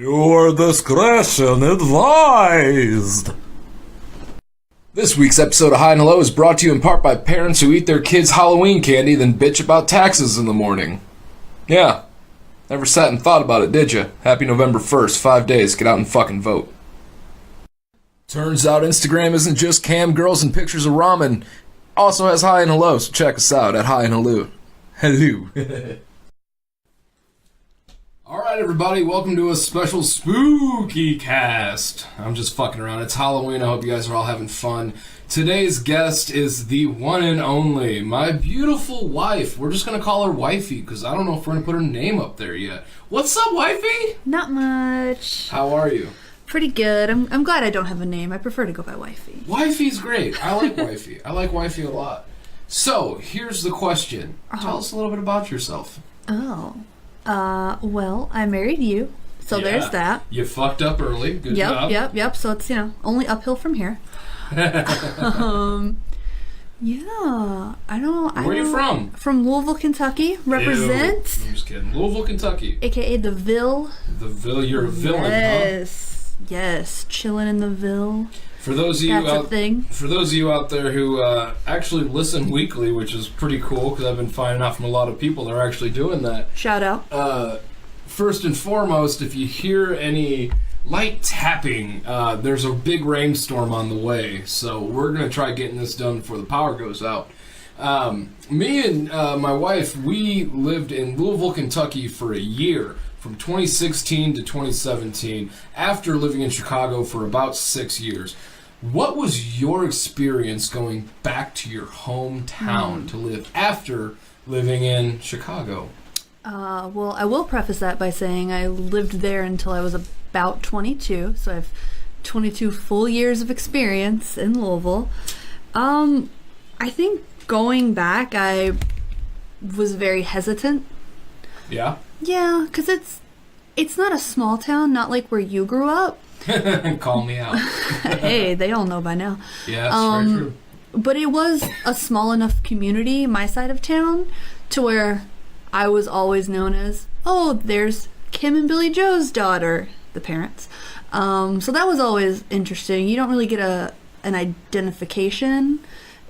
Your discretion advised. This week's episode of High and Hello is brought to you in part by parents who eat their kids' Halloween candy then bitch about taxes in the morning. Yeah, never sat and thought about it, did you? Happy November 1st, 5 days, get out and fucking vote. Turns out Instagram isn't just cam girls and pictures of ramen. Also has High and Hello, so check us out at High and Hello. Hello. Alright everybody, welcome to a special spooky cast. I'm just fucking around. It's Halloween. I hope you guys are all having fun. Today's guest is the one and only, my beautiful wife. We're just going to call her Wifey, because I don't know if we're going to put her name up there yet. What's up, Wifey? Not much. How are you? Pretty good. I'm glad I don't have a name. I prefer to go by Wifey. Wifey's great. I like Wifey. I like Wifey a lot. So, here's the question. Tell us a little bit about yourself. Well, I married you, so there's that. You fucked up early. Good job. Yep. So it's, only uphill from here. Yeah. Where are you from? From Louisville, Kentucky. Represent. Ew, I'm just kidding. Louisville, Kentucky. AKA the Ville. The Ville. You're a villain, huh? Yes. Chilling in the Ville. For those of you out there who actually listen weekly, which is pretty cool because I've been finding out from a lot of people that are actually doing that. Shout out. First and foremost, if you hear any light tapping, there's a big rainstorm on the way, so we're going to try getting this done before the power goes out. Me and my wife, we lived in Louisville, Kentucky for a year. From 2016 to 2017, after living in Chicago for about 6 years. What was your experience going back to your hometown to live after living in Chicago? Well, I will preface that by saying I lived there until I was about 22, so I have 22 full years of experience in Louisville. I think going back, I was very hesitant. Yeah? Yeah, because it's not a small town, not like where you grew up. Call me out. Hey, they all know by now. Yeah, that's very true. But it was a small enough community, my side of town, to where I was always known as, oh, there's Kim and Billy Joe's daughter, the parents. So that was always interesting. You don't really get an identification,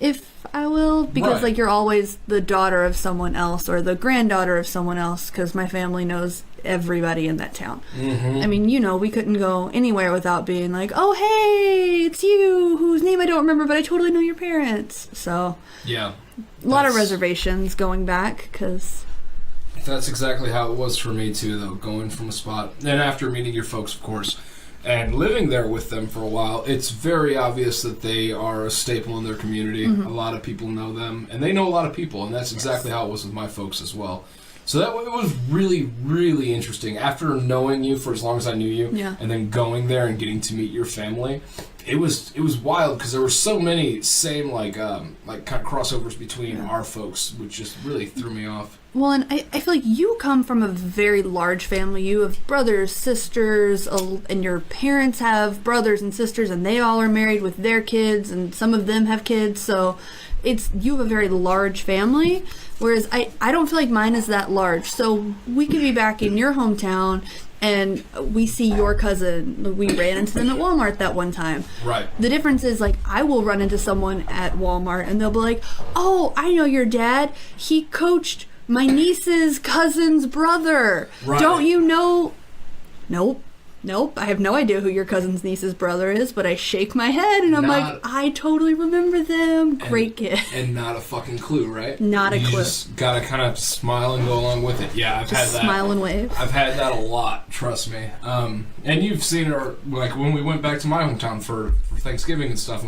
if I will, because right. you're always the daughter of someone else or the granddaughter of someone else, because my family knows everybody in that town. Mm-hmm. I mean, we couldn't go anywhere without being like, oh, hey, it's you, whose name I don't remember, but I totally know your parents. So, yeah, a lot of reservations going back, because... That's exactly how it was for me, too, though, going from a spot. And after meeting your folks, of course, and living there with them for a while, it's very obvious that they are a staple in their community. Mm-hmm. A lot of people know them, and they know a lot of people, and that's exactly how it was with my folks as well. So it was really, really interesting. After knowing you for as long as I knew you, and then going there and getting to meet your family, it was wild because there were so many same kind of crossovers between our folks, which just really threw me off. Well, and I feel like you come from a very large family. You have brothers, sisters, and your parents have brothers and sisters, and they all are married with their kids, and some of them have kids. So you have a very large family, whereas I don't feel like mine is that large. So we could be back in your hometown, and we see your cousin. We ran into them at Walmart that one time. Right. The difference is, I will run into someone at Walmart, and they'll be like, oh, I know your dad. He coached my niece's cousin's brother. Right. Don't you know? Nope. I have no idea who your cousin's niece's brother is, but I shake my head and I'm like, I totally remember them. Great kid. And not a fucking clue, right? Not a clue. You just gotta kind of smile and go along with it. Yeah, I've had that. Smile and wave. I've had that a lot, trust me. And you've seen her, when we went back to my hometown for Thanksgiving and stuff,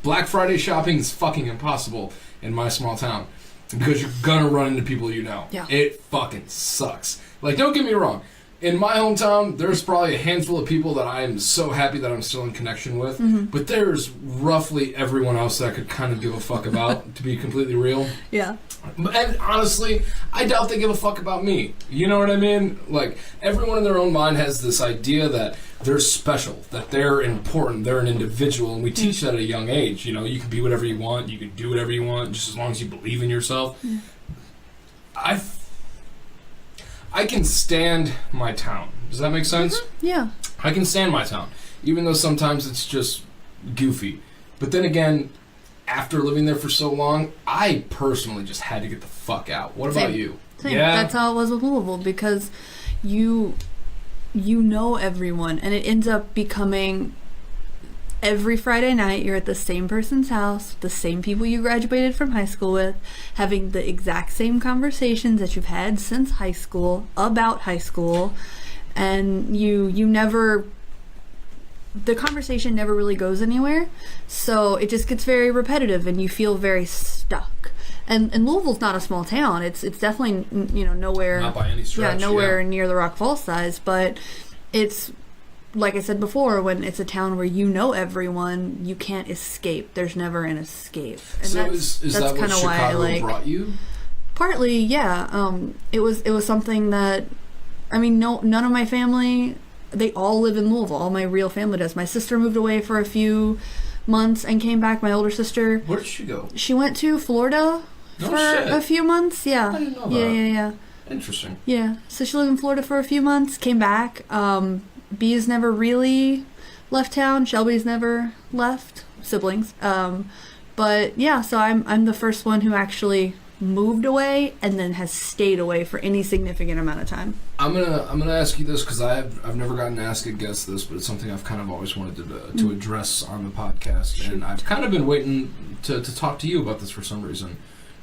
Black Friday shopping is fucking impossible in my small town. Because you're gonna run into people you know. Yeah. It fucking sucks. Don't get me wrong. In my hometown, there's probably a handful of people that I am so happy that I'm still in connection with. Mm-hmm. But there's roughly everyone else that I could kind of give a fuck about, to be completely real. Yeah. And honestly, I doubt they give a fuck about me. You know what I mean? Everyone in their own mind has this idea that they're special, that they're important, they're an individual, and we teach that at a young age. You can be whatever you want, you can do whatever you want, just as long as you believe in yourself. I can stand my town. Does that make sense? Mm-hmm. Yeah. I can stand my town, even though sometimes it's just goofy. But then again, after living there for so long, I personally just had to get the fuck out. What about you? Same. Yeah. That's how it was with Louisville, because you know everyone, and it ends up becoming every Friday night you're at the same person's house, the same people you graduated from high school with, having the exact same conversations that you've had since high school about high school, and you never, the conversation never really goes anywhere, so it just gets very repetitive and you feel very stuck. And Louisville's not a small town. It's definitely, nowhere, not by any stretch. Yeah, nowhere near the Rock Falls size, but it's, like I said before, when it's a town where you know everyone, you can't escape. There's never an escape. And so is that what Chicago brought you? Partly, yeah. It was something that, none of my family, they all live in Louisville. All my real family does. My sister moved away for a few months and came back. My older sister. Where did she go? She went to Florida for a few months. Yeah. I didn't know that. Yeah. Interesting. Yeah. So she lived in Florida for a few months, came back. Bee's never really left town. Shelby's never left. Siblings. But yeah, so I'm the first one who actually moved away and then has stayed away for any significant amount of time. I'm gonna ask you this because I've never gotten to ask a guest this, but it's something I've kind of always wanted to address on the podcast. Shoot. And I've kind of been waiting to talk to you about this for some reason.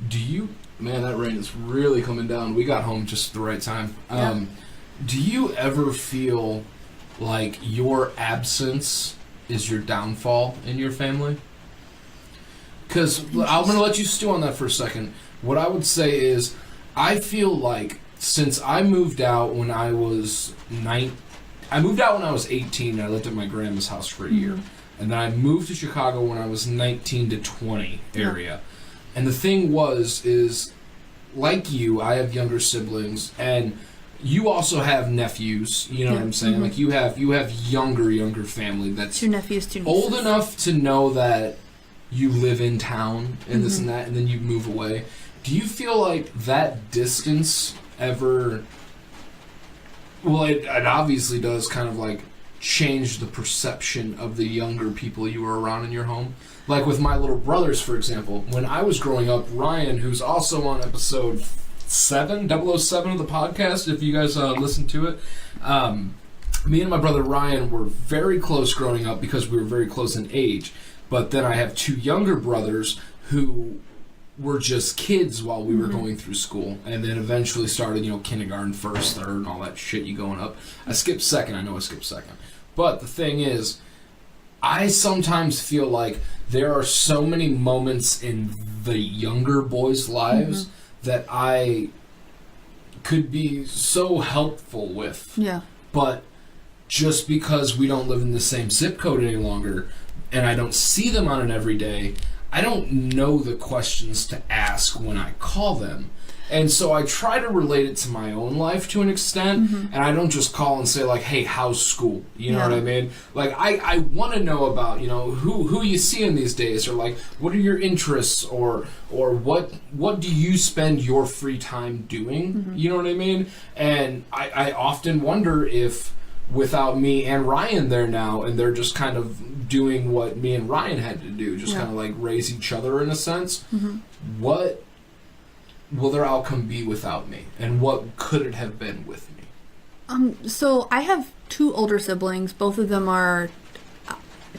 Do you, man, that rain is really coming down. We got home just at the right time. Yeah. Do you ever feel like your absence is your downfall in your family? Because I'm going to let you stew on that for a second. What I would say is, I feel like since I moved out when I was 18, and I lived at my grandma's house for a year. And then I moved to Chicago when I was 19 to 20 area. Yeah. And the thing is, like you, I have younger siblings, and you also have nephews, you know what I'm saying? Like you have younger family that's 2 nephews, 2 nieces. Old enough to know that you live in town and this and that, and then you move away. Do you feel like that distance ever, well, it obviously does kind of like change the perception of the younger people you were around in your home? Like with my little brothers, for example, when I was growing up, Ryan, who's also on episode 007 of the podcast, if you guys listen to it, me and my brother Ryan were very close growing up because we were very close in age. But then I have 2 younger brothers who were just kids while we were going through school, and then eventually started, kindergarten, first, third, and all that shit you going up. I skipped second. I know I skipped second. But the thing is, I sometimes feel like there are so many moments in the younger boys' lives that I could be so helpful with. Yeah. But just because we don't live in the same zip code any longer, and I don't see them on an everyday, I don't know the questions to ask when I call them. And so I try to relate it to my own life to an extent, and I don't just call and say, like, hey, how's school? You know what I mean? Like, I want to know about, who you see in these days, or, like, what are your interests, or what do you spend your free time doing? You know what I mean? And I often wonder if, without me and Ryan there now, and they're just kind of doing what me and Ryan had to do, just kind of like raise each other in a sense, what will their outcome be without me, and what could it have been with me? So I have 2 older siblings. Both of them are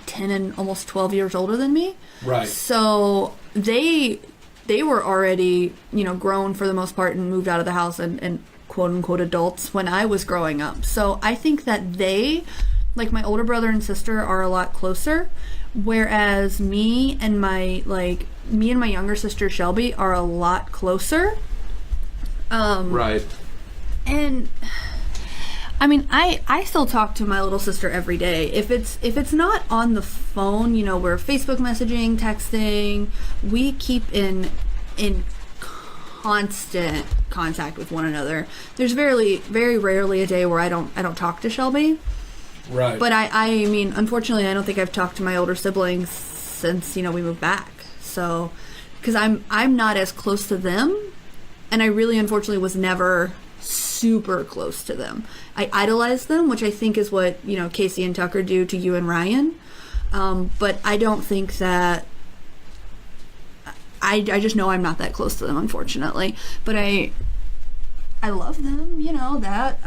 10 and almost 12 years older than me. Right. So they were already, grown for the most part and moved out of the house and quote-unquote adults when I was growing up. So I think that they, like my older brother and sister, are a lot closer, whereas me and my younger sister Shelby are a lot closer. Right. And I still talk to my little sister every day. If it's not on the phone, we're Facebook messaging, texting. We keep in constant contact with one another. There's very rarely a day where I don't talk to Shelby. Right. But I mean, unfortunately, I don't think I've talked to my older siblings since we moved back. So, because I'm not as close to them, and I really unfortunately was never super close to them. I idolize them, which I think is what, Casey and Tucker do to you and Ryan. But I don't think that... I just know I'm not that close to them, unfortunately. But I love them, that.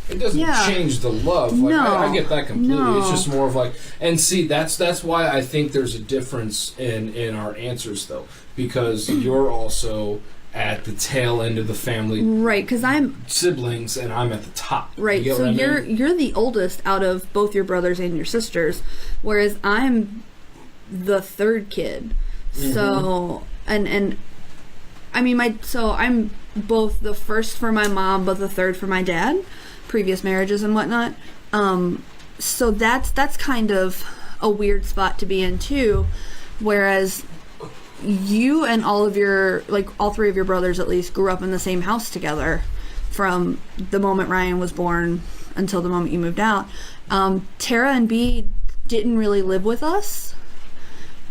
It doesn't change the love. Like, no, I get that completely. No. It's just more of like... And see, that's why I think there's a difference in our answers, though. Because you're also at the tail end of the family. Right, because I'm... siblings, and I'm at the top. Right, so you're the oldest out of both your brothers and your sisters, whereas I'm the third kid. So, and I mean, I'm both the first for my mom, but the third for my dad, previous marriages and whatnot. So that's kind of a weird spot to be in too, whereas you and all three of your brothers at least grew up in the same house together from the moment Ryan was born until the moment you moved out. Tara and B didn't really live with us.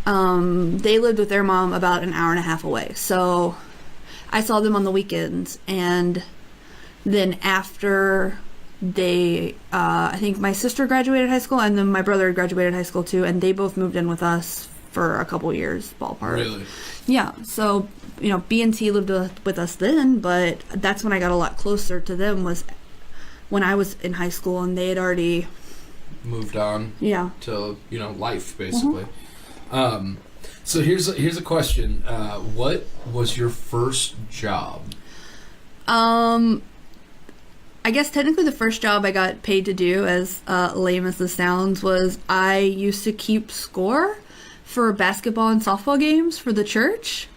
They lived with their mom about an hour and a half away. So I saw them on the weekends. And then after I think my sister graduated high school and then my brother graduated high school too. And they both moved in with us for a couple years, ballpark. Really? Yeah. So, B and T lived with us then, but that's when I got a lot closer to them was when I was in high school and they had already moved on. Yeah. To, life, basically. So here's a question. What was your first job? I guess technically the first job I got paid to do, as lame as this sounds, was I used to keep score for basketball and softball games for the church.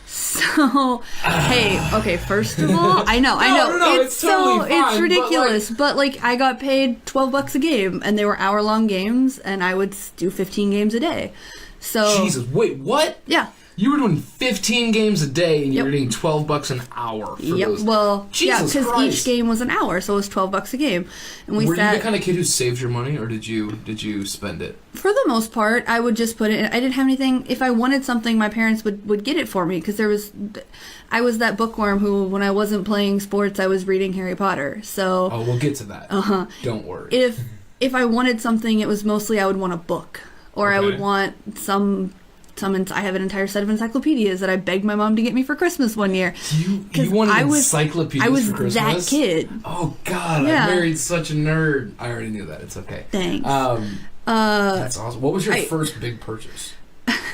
So, hey, okay, first of all, I know, No, it's totally fine, it's ridiculous, but I got paid $12 a game, and they were hour-long games, and I would do 15 games a day. So Jesus, wait, what? Yeah. You were doing 15 games a day, and you Yep. were getting $12 an hour for Yep. those. Well, Jesus because Christ. each game was an hour, so it was $12 a game, and Were you the kind of kid who saved your money, or did you spend it? For the most part, I would just put it in. I didn't have anything. If I wanted something, my parents would get it for me because I was that bookworm who, when I wasn't playing sports, I was reading Harry Potter. So we'll get to that. Don't worry. If I wanted something, it was mostly I would want a book, or I would want I have an entire set of encyclopedias that I begged my mom to get me for Christmas one year. You wanted encyclopedias I was for Christmas? that kid. Oh, God, Yeah. I married such a nerd. I already knew that. It's okay. Thanks. That's awesome. What was your first big purchase?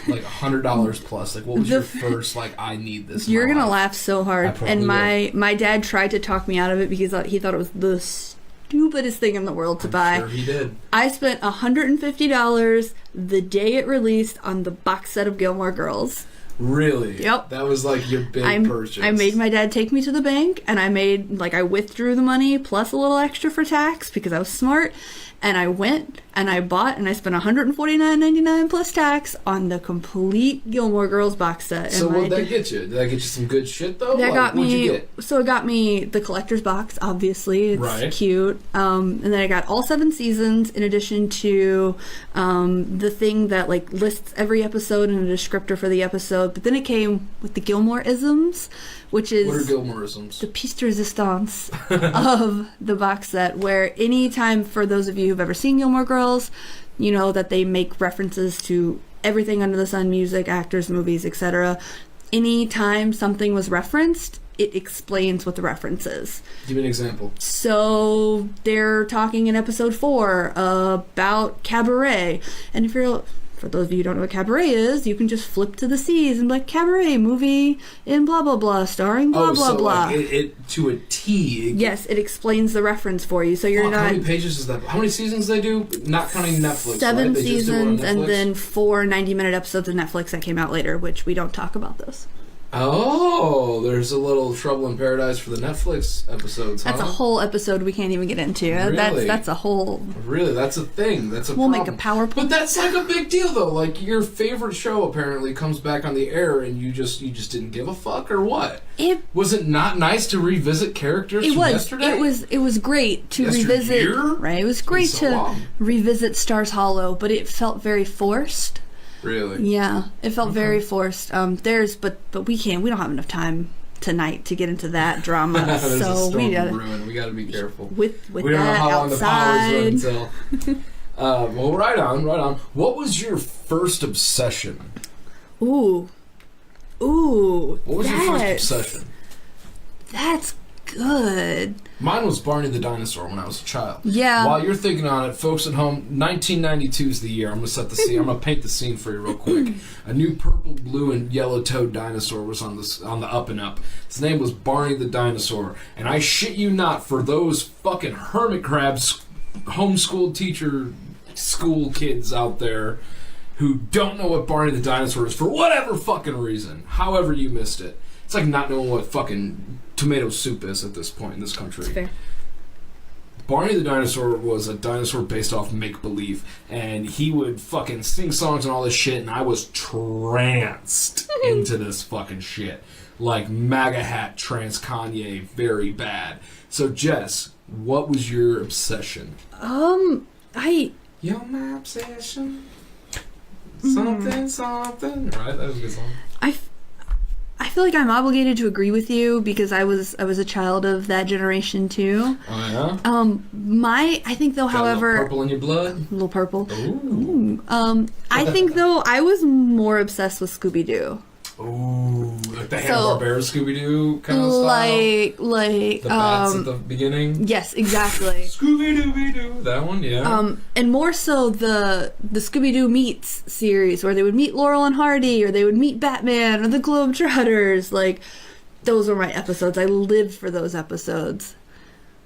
Like $100 plus. Like, what was your first, I need this in You're my going to life? laugh so hard. I probably And will. my dad tried to talk me out of it because he thought it was the stupidest thing in the world to buy. Sure he did. I spent $150 the day it released on the box set of Gilmore Girls. Really? Yep. That was your big purchase. I made my dad take me to the bank, and I withdrew the money plus a little extra for tax because I was smart. And I went and I bought and I spent $149.99 plus tax on the complete Gilmore Girls box set. So and what did that get you? Did that get you some good shit though? That got what'd me. You get? So it got me the collector's box. Obviously, it's Right. cute. And then I got all 7 seasons in addition to the thing that lists every episode and a descriptor for the episode. But then it came with the Gilmore-isms, which is What are Gilmore-isms? the piece de resistance of the box set, where anytime, for those of you who've ever seen Gilmore Girls, you know that they make references to everything under the sun, music, actors, movies, etc. Anytime something was referenced, it explains what the reference is. Give me an example. So they're talking in episode 4 about cabaret, and if you're... For those of you who don't know what cabaret is, you can just flip to the C's and be like, cabaret movie in blah, blah, blah, starring blah, blah, blah. It to a T. Yes, it explains the reference for you. So you're How not... many pages is that? How many seasons they do? Not counting Netflix, 7 right? They just do it on seasons and Netflix? then 4 90-minute episodes of Netflix that came out later, which we don't talk about those. Oh, there's a little Trouble in Paradise for the Netflix episodes, huh? That's a whole episode we can't even get into. Really? That's a whole... Really, that's a thing. That's a We'll problem. make a PowerPoint. But that's a big deal, though. Your favorite show apparently comes back on the air, and you just didn't give a fuck, or what? Was it not nice to revisit characters from yesterday? It was great to revisit. Yesteryear? Right, it was great so to long. revisit Stars Hollow, but it felt very forced. Really? Yeah, it felt very forced. But we don't have enough time tonight to get into that drama. There's So a storm we gotta brewing. We gotta be careful. with We don't know that how long outside. the power's until. Well, right on. What was your first obsession? Ooh. What was your first obsession? That's good. Mine was Barney the dinosaur when I was a child. Yeah. While you're thinking on it, folks at home, 1992 is the year. I'm going to set the scene. I'm going to paint the scene for you real quick. A new purple, blue, and yellow-toed dinosaur was on the up and up. His name was Barney the dinosaur. And I shit you not, for those fucking hermit crabs, homeschool teacher, school kids out there who don't know what Barney the dinosaur is for whatever fucking reason, however you missed it. It's like not knowing what fucking tomato soup is at this point in this country. That's fair. Barney the dinosaur was a dinosaur based off make-believe, and he would fucking sing songs and all this shit, and I was tranced into this fucking shit. Like MAGA hat trance Kanye, very bad. So Jess, what was your obsession? You're my obsession. Something. Right, that was a good song. I feel like I'm obligated to agree with you because I was a child of that generation too. Oh yeah. I think though, Got however, a little purple in your blood. a little purple. Ooh. I think though I was more obsessed with Scooby Doo. Ooh, like the Hanna-Barbera Scooby-Doo kind of style? Like The bats at the beginning? Yes, exactly. Scooby-Dooby-Doo. That one, yeah. And more so the Scooby-Doo Meets series, where they would meet Laurel and Hardy, or they would meet Batman, or the Globetrotters. Like, those were my episodes. I lived for those episodes.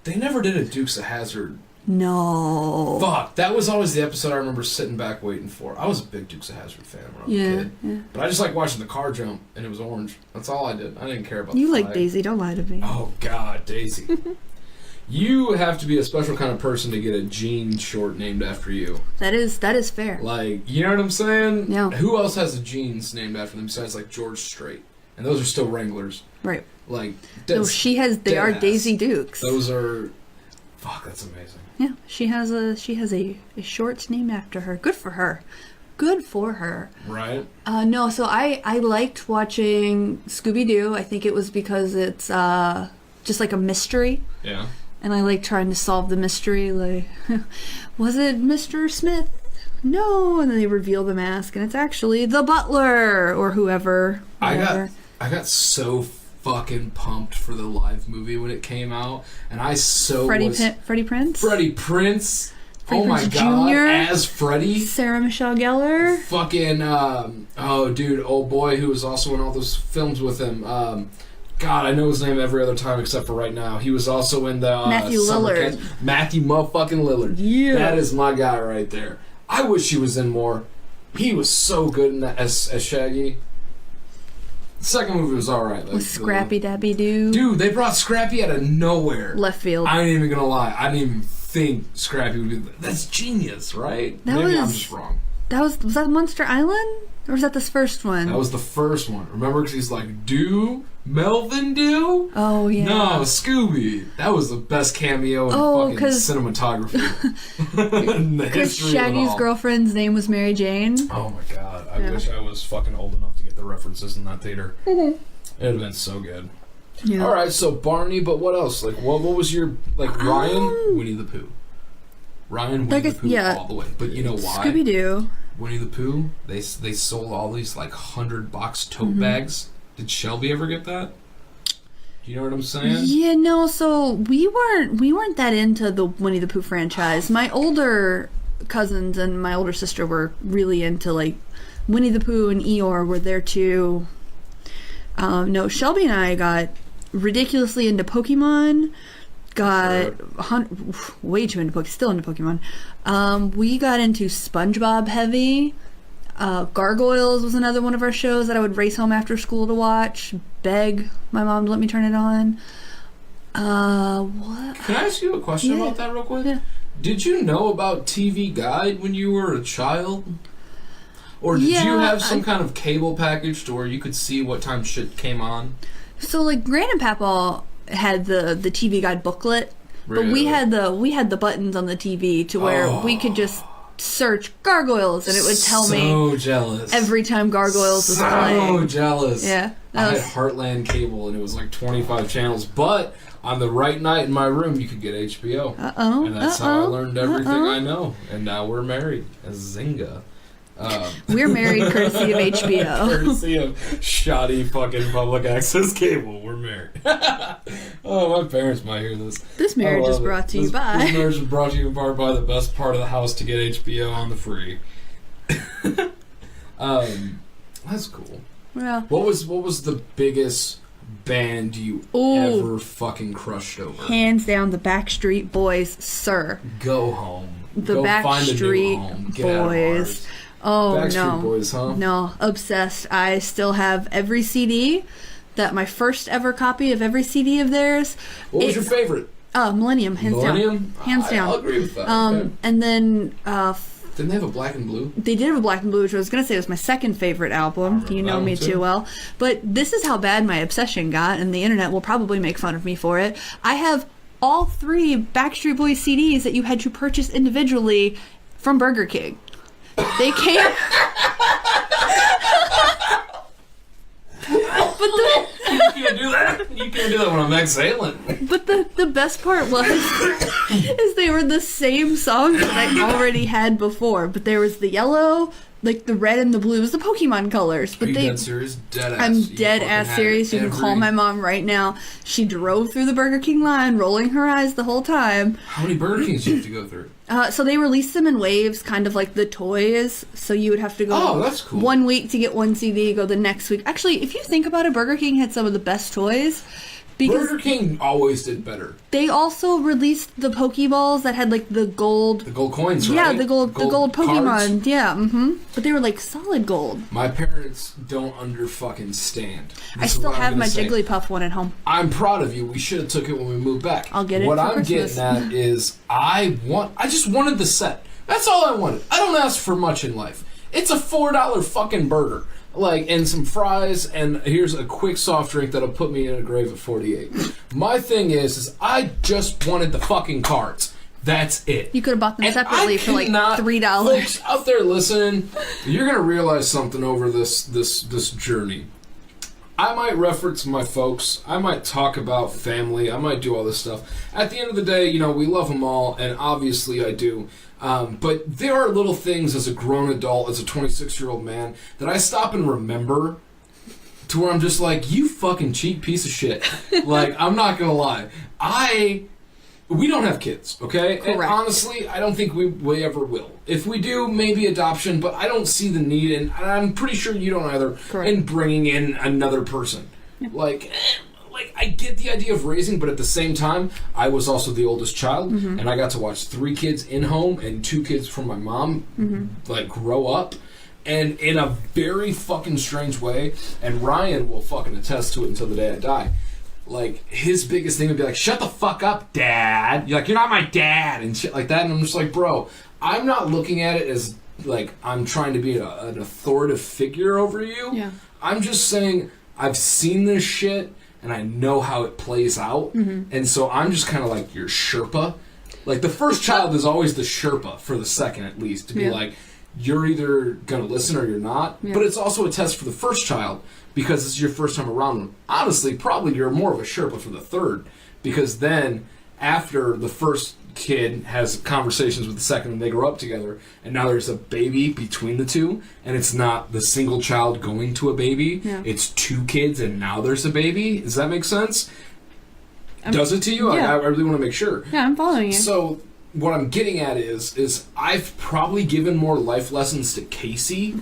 They never did a Dukes of Hazzard. No. Fuck, that was always the episode I remember sitting back waiting for. I was a big Dukes of Hazzard fan when I was a kid. Yeah. But I just like watching the car jump, and it was orange. That's all I did. I didn't care about You the like flag. Daisy, don't lie to me. Oh, God, Daisy. You have to be a special kind of person to get a jean short named after you. That is fair. Like, you know what I'm saying? Yeah. Who else has a jeans named after them besides, like, George Strait? And those are still Wranglers. Right. Like, No, they are deadass. Daisy Dukes. Those are... Fuck, that's amazing. Yeah, she has a short named after her. Good for her. Good for her. Right? No, so I liked watching Scooby-Doo. I think it was because it's just like a mystery. Yeah. And I like trying to solve the mystery. Like, was it Mr. Smith? No. And then they reveal the mask, and it's actually the butler or whoever. I got so fucking pumped for the live movie when it came out, and I Freddie Prinze? Freddie Prinze. Freddie Oh my Prinze god, Jr., as Freddie. Sarah Michelle Gellar. Fucking old boy who was also in all those films with him. God, I know his name every other time except for right now. He was also in the Matthew Lillard. Matthew motherfucking Lillard. Yeah. That is my guy right there. I wish he was in more. He was so good in that as Shaggy. The second movie was alright. Like, With Scrappy Dappy Doo. Dude, they brought Scrappy out of nowhere. Left field. I ain't even gonna lie. I didn't even think Scrappy would be... That's genius, right? Maybe I'm just wrong. Was that Monster Island? Or was that this first one? That was the first one. Remember, because he's like, Melvin Do? Oh, yeah. No, Scooby. That was the best cameo in fucking cinematography. in the Because history of it Shaggy's all. girlfriend's name was Mary Jane. Oh my god. I wish I was fucking old enough to get the references in that theater. It would have been so good. Yeah. Alright, so Barney, but what else? Like, what was your... Like, Ryan? Winnie the Pooh. Ryan, Winnie the Pooh all the way. But you know why? Scooby-Doo. Winnie the Pooh, they sold all these like 100-box tote bags. Did Shelby ever get that? Do you know what I'm saying? Yeah, no. So we weren't that into the Winnie the Pooh franchise. My older cousins and my older sister were really into like Winnie the Pooh and Eeyore were there too. No, Shelby and I got ridiculously into Pokemon. Got way too into Pokemon. Still into Pokemon. We got into SpongeBob heavy. Gargoyles was another one of our shows that I would race home after school to watch. Beg my mom to let me turn it on. What? Can I ask you a question about that real quick? Yeah. Did you know about TV Guide when you were a child? Or did you have some kind of cable package to where you could see what time shit came on? So like Gran and Papa had the TV Guide booklet, Really? but we had the buttons on the TV to where we could just search Gargoyles, and it would tell me So jealous. every time Gargoyles was playing. So jealous. Yeah. I had Heartland cable, and it was like 25 channels, but on the right night in my room, you could get HBO. Uh-oh. And that's how I learned everything I know. And now we're married as Zynga. We're married courtesy of HBO. Courtesy of shoddy fucking public access cable. We're married. Oh, my parents might hear this. This marriage is brought to you by... This marriage is brought to you in part by the best part of the house to get HBO on the free. That's cool. Yeah. What was the biggest band you ever fucking crushed over? Hands down, the Backstreet Boys, sir. Go home. The Go find a new Backstreet home. Get out of Boys. ours. Oh, Backstreet no. Boys, huh? No, obsessed. I still have every CD, my first ever copy of every CD of theirs. What was your favorite? Millennium, hands down. Millennium? Hands down. I'll agree with that. Okay. And then Didn't they have a Black and Blue? they did have a Black and Blue, which I was going to say was my second favorite album. You know me too well. But this is how bad my obsession got, and the internet will probably make fun of me for it. I have all 3 Backstreet Boys CDs that you had to purchase individually from Burger King. They came... You can't do that. You can't do that when I'm exhaling. But the best part was is they were the same songs that I already had before, but there was the yellow, like the red and the blue, was the Pokemon colors. But Are you dead serious? Dead ass. I'm You dead fucking ass had serious. You can every- call my mom right now. She drove through the Burger King line, rolling her eyes the whole time. How many Burger Kings do you have to go through? So they released them in waves, kind of like the toys. So you would have to go Oh, that's cool. 1 week to get one CD, go the next week. Actually, if you think about it, Burger King had some of the best toys. Because Burger King always did better. they also released the Pokeballs that had like the gold. The gold coins, right? Yeah, the gold Pokemon. cards? Yeah, But they were like solid gold. My parents don't fucking stand. I still have my Jigglypuff one at home. I'm proud of you. We should have took it when we moved back. I'll get it What for I'm Christmas. getting at is I just wanted the set. That's all I wanted. I don't ask for much in life. It's a $4 fucking burger. Like, and some fries, and here's a quick soft drink that'll put me in a grave at 48. My thing is I just wanted the fucking cards. That's it. You could have bought them And separately I for like cannot- $3. Folks out there listening, you're gonna realize something over this journey. I might reference my folks. I might talk about family. I might do all this stuff. At the end of the day, you know, we love them all, and obviously I do. But there are little things as a grown adult, as a 26-year-old man, that I stop and remember to where I'm just like, you fucking cheap piece of shit. Like, I'm not gonna lie. We don't have kids, okay? Correct. And honestly, I don't think we ever will. If we do, maybe adoption, but I don't see the need, and I'm pretty sure you don't either, Correct. in bringing in another person. Like, I get the idea of raising, but at the same time, I was also the oldest child, and I got to watch 3 kids in home and 2 kids from my mom, like, grow up. And in a very fucking strange way, and Ryan will fucking attest to it until the day I die, like, his biggest thing would be like, shut the fuck up, Dad. You're like, you're not my dad, and shit like that. And I'm just like, bro, I'm not looking at it as, like, I'm trying to be an authoritative figure over you. Yeah. I'm just saying, I've seen this shit, and I know how it plays out. And so I'm just kind of like your Sherpa. Like, the first child is always the Sherpa, for the second at least, to be like, you're either going to listen or you're not. Yeah. But it's also a test for the first child, because it's your first time around them. Honestly, probably you're more of a Sherpa for the third, because then after the first kid has conversations with the second and they grow up together, and now there's a baby between the two, and it's not the single child going to a baby, it's 2 kids and now there's a baby. Does that make sense? Does it to you? Yeah. I really want to make sure. Yeah, I'm following you. So what I'm getting at is I've probably given more life lessons to Casey,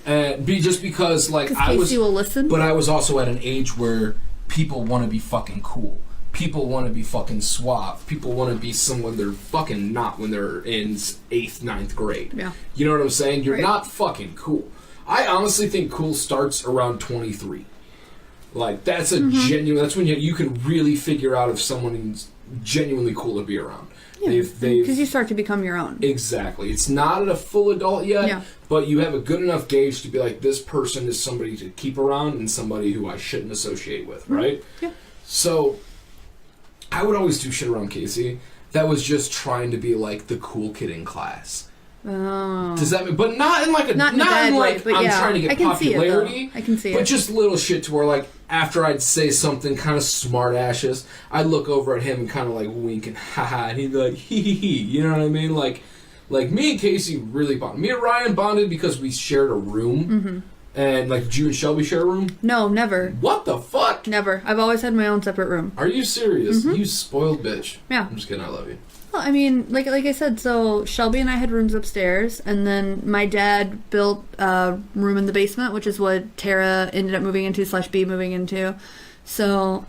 just because, like, Casey will listen. but I was also at an age where people want to be fucking cool. People want to be fucking suave. People want to be someone they're fucking not when they're in 8th, 9th grade. Yeah. You know what I'm saying? You're Right. not fucking cool. I honestly think cool starts around 23. Like, that's a genuine... That's when you can really figure out if someone is genuinely cool to be around. Because you start to become your own. Exactly. It's not at a full adult yet, Yeah. but you have a good enough gauge to be like, this person is somebody to keep around and somebody who I shouldn't associate with, right? Yeah. So, I would always do shit around Casey that was just trying to be like the cool kid in class. Oh. Does that mean, but not in like a, not in like way, I'm yeah, trying to get popularity. I can see but it. just little shit to where like after I'd say something kind of smart ashes, I'd look over at him and kind of like wink and haha, and he'd be like hee hee hee. You know what I mean? Like me and Casey really bonded. Me and Ryan bonded because we shared a room. Mm-hmm. And like, did you and Shelby share a room? No, never. What the fuck? Never. I've always had my own separate room. Are you serious? Mm-hmm. You spoiled bitch. Yeah. I'm just kidding. I love you. Well, I mean, like I said, so Shelby and I had rooms upstairs, and then my dad built a room in the basement, which is what Tara ended up moving into / B moving into. So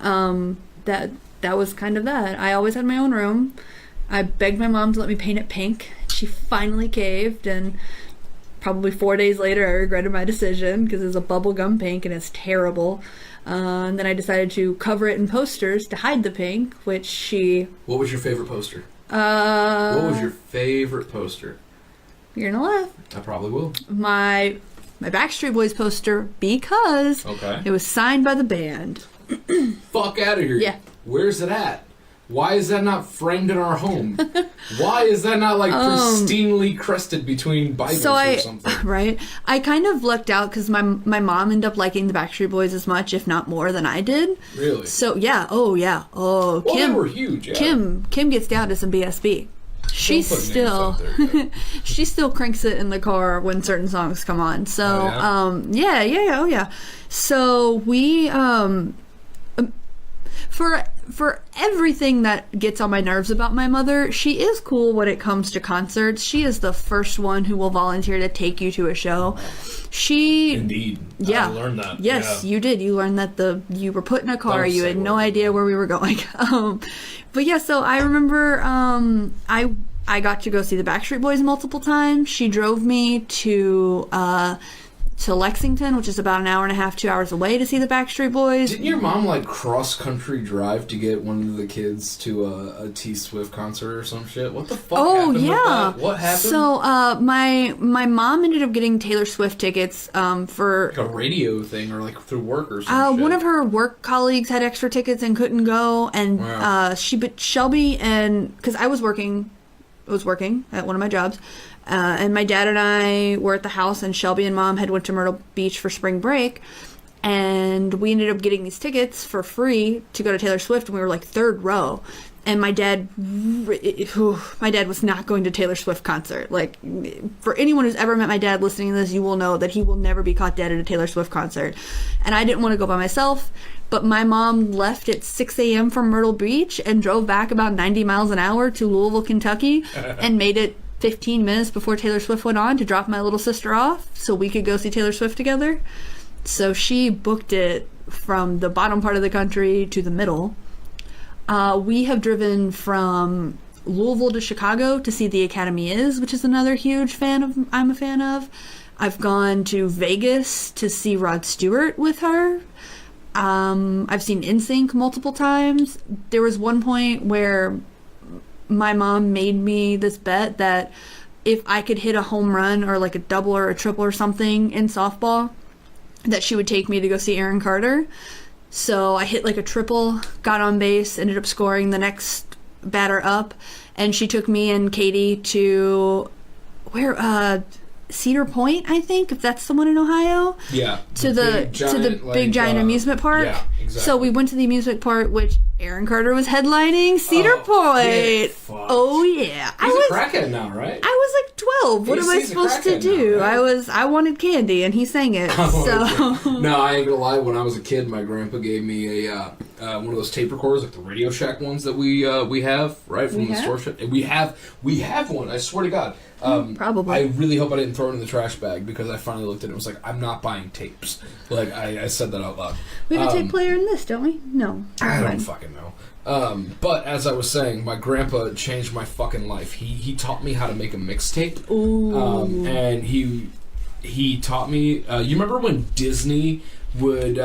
that was kind of that. I always had my own room. I begged my mom to let me paint it pink. She finally caved, and probably 4 days later I regretted my decision because it's a bubblegum pink and it's terrible. And then I decided to cover it in posters to hide the pink, which she... What was your favorite poster? What was your favorite poster? You're gonna laugh. I probably will. My Backstreet Boys poster, because it was signed by the band. Fuck out of here. Yeah. Where's it at? Why is that not framed in our home? Why is that not like pristinely crested between Bibles or something? Right. I kind of lucked out because my mom ended up liking the Backstreet Boys as much, if not more, than I did. Really? So yeah. Oh yeah. Oh, well, Kim. They were huge. Yeah. Kim gets down to some BSB. She still she still cranks it in the car when certain songs come on. So oh yeah. So we for everything that gets on my nerves about my mother, she is cool when it comes to concerts. She is the first one who will volunteer to take you to a show. Indeed. Yeah. I learned that. Yes, you did. You learned that you were put in a car. You had no idea where we were going. But yeah, so I remember I got to go see the Backstreet Boys multiple times. She drove me to Lexington, which is about an hour and a half, 2 hours away, to see the Backstreet Boys. Didn't your mom like cross-country drive to get one of the kids to a T Swift concert or some shit? What the fuck happened with that? What happened? So my mom ended up getting Taylor Swift tickets for like a radio thing or like through work or something. One of her work colleagues had extra tickets and couldn't go, and but Shelby and because I was working at one of my jobs. And my dad and I were at the house, and Shelby and Mom had went to Myrtle Beach for spring break, and we ended up getting these tickets for free to go to Taylor Swift, and we were like third row. And my dad was not going to Taylor Swift concert. Like, for anyone who's ever met my dad listening to this, you will know that he will never be caught dead at a Taylor Swift concert. And I didn't want to go by myself, but my mom left at 6 a.m. from Myrtle Beach and drove back about 90 miles an hour to Louisville, Kentucky, and made it 15 minutes before Taylor Swift went on to drop my little sister off so we could go see Taylor Swift together. So she booked it from the bottom part of the country to the middle. We have driven from Louisville to Chicago to see The Academy Is, which is another huge I'm a fan of. I've gone to Vegas to see Rod Stewart with her. I've seen NSYNC multiple times. There was one point where my mom made me this bet that if I could hit a home run or like a double or a triple or something in softball, that she would take me to go see Aaron Carter. So I hit like a triple, got on base, ended up scoring the next batter up, and she took me and Katie to Cedar Point, I think, if that's the one in Ohio. Yeah. To the big giant amusement park. Yeah, exactly. So we went to the amusement park, which Aaron Carter was headlining Cedar Point. Oh yeah. He's a crackhead now, right? I was like 12. What am I supposed to do? Now, right? I wanted candy and he sang it. No, I ain't gonna lie, when I was a kid my grandpa gave me a one of those tape recorders, like the Radio Shack ones that we have, right, from the store shop. We have one, I swear to God. Probably. I really hope I didn't throw it in the trash bag because I finally looked at it and was like, I'm not buying tapes. Like, I said that out loud. We have a tape player in this, don't we? No. I don't fucking know. But as I was saying, my grandpa changed my fucking life. He taught me how to make a mixtape. Ooh. And he taught me, you remember when Disney would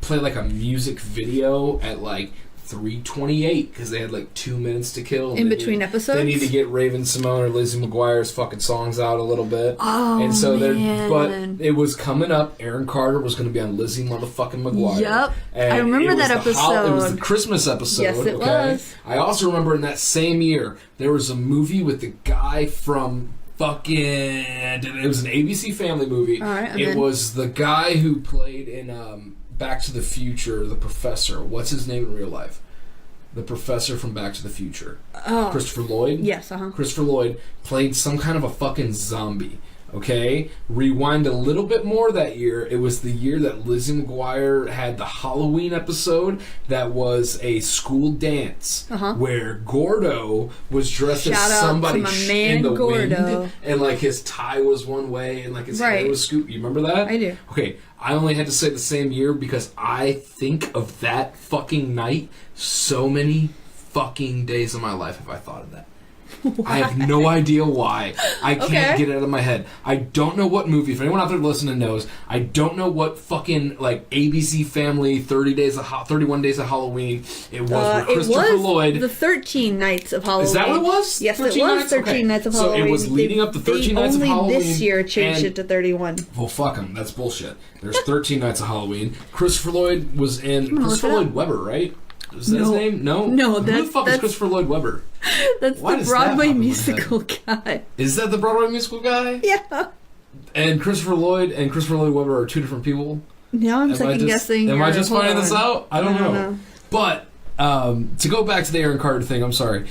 play like a music video at like 3:28 because they had like 2 minutes to kill in between episodes. They need to get Raven Simone or Lizzie McGuire's fucking songs out a little bit. Oh, and so man. But it was coming up. Aaron Carter was going to be on Lizzie motherfucking McGuire. Yep, and I remember that episode. It was the Christmas episode. Yes, it was. I also remember in that same year there was a movie with the guy from fucking... It was an ABC Family movie. All right, it was the guy who played in Back to the Future, the professor. What's his name in real life? The professor from Back to the Future. Oh. Christopher Lloyd? Yes, Christopher Lloyd played some kind of a fucking zombie. Okay? Rewind a little bit more that year. It was the year that Lizzie McGuire had the Halloween episode that was a school dance where Gordo was dressed as somebody in the wind, and like his tie was one way and like his hair was scooped. You remember that? I do. Okay, I only had to say the same year because I think of that fucking night so many fucking days of my life have I thought of that. Why? I have no idea why. I can't get it out of my head. I don't know what movie. If anyone out there listening knows, I don't know what fucking like ABC Family 31 Days of Halloween it was with Christopher Lloyd. The 13 Nights of Halloween. Is that what it was? Yes, it was 13 Nights of Halloween. So it was leading up to 13 Nights of Halloween. Only this year changed it to 31. Well, fuck them. That's bullshit. There's 13 Nights of Halloween. Christopher Lloyd was in Christopher Lloyd Webber, right? Is that his name? No. No, who the fuck is Christopher Lloyd Webber? That's the Broadway musical guy. Is that the Broadway musical guy? Yeah. And Christopher Lloyd and Christopher Lloyd Webber are two different people? Now I'm second guessing. Am I just finding this out? I don't know. But to go back to the Aaron Carter thing, I'm sorry.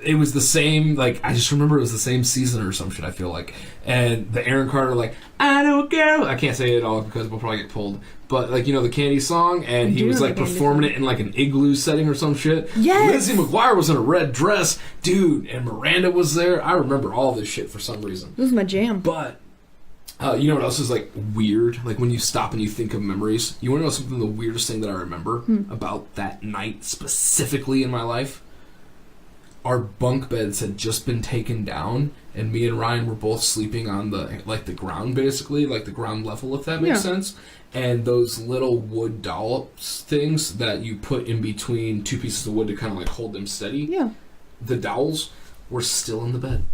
It was the same, like, I just remember it was the same season or some shit, I feel like. And the Aaron Carter, like, I don't care. I can't say it all because we'll probably get pulled. But, like, you know, the Candy song, and he was, like, performing it in, like, an igloo setting or some shit. Yes! Lizzie McGuire was in a red dress. Dude, and Miranda was there. I remember all this shit for some reason. This was my jam. But, you know what else is, like, weird? Like, when you stop and you think of memories. You want to know something, the weirdest thing that I remember about that night specifically in my life? Our bunk beds had just been taken down, and me and Ryan were both sleeping on the ground, basically, like the ground level, if that makes sense. And those little wood dollops things that you put in between two pieces of wood to kind of like hold them steady. Yeah. The dowels were still in the bed.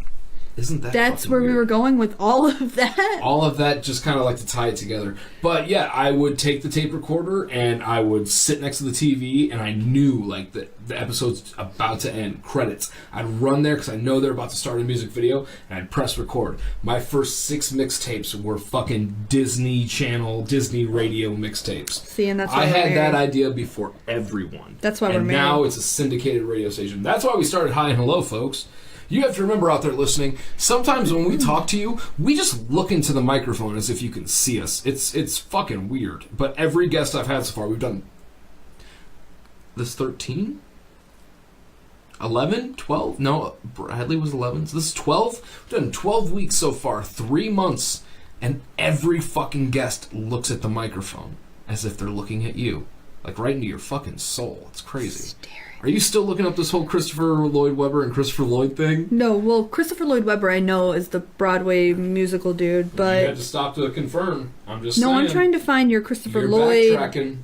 Isn't that That's where weird? we were going with all of that. All of that, just kind of like to tie it together. But yeah, I would take the tape recorder and I would sit next to the TV, and I knew like the episode's about to end. Credits. I'd run there because I know they're about to start a music video, and I'd press record. My first 6 mixtapes were fucking Disney Channel, Disney Radio mixtapes. See, and that's why I had that idea before everyone. That's why we're married. And now it's a syndicated radio station. That's why we started Hi and Hello, folks. You have to remember out there listening, sometimes when we talk to you, we just look into the microphone as if you can see us. It's fucking weird. But every guest I've had so far, we've done this 13? 11? 12? No, Bradley was 11. So this is 12? We've done 12 weeks so far, 3 months, and every fucking guest looks at the microphone as if they're looking at you. Like right into your fucking soul. It's crazy. Are you still looking up this whole Christopher Lloyd Webber and Christopher Lloyd thing? No, well, Christopher Lloyd Webber I know is the Broadway musical dude, but... You had to stop to confirm. I'm just saying. No, I'm trying to find your Christopher Lloyd...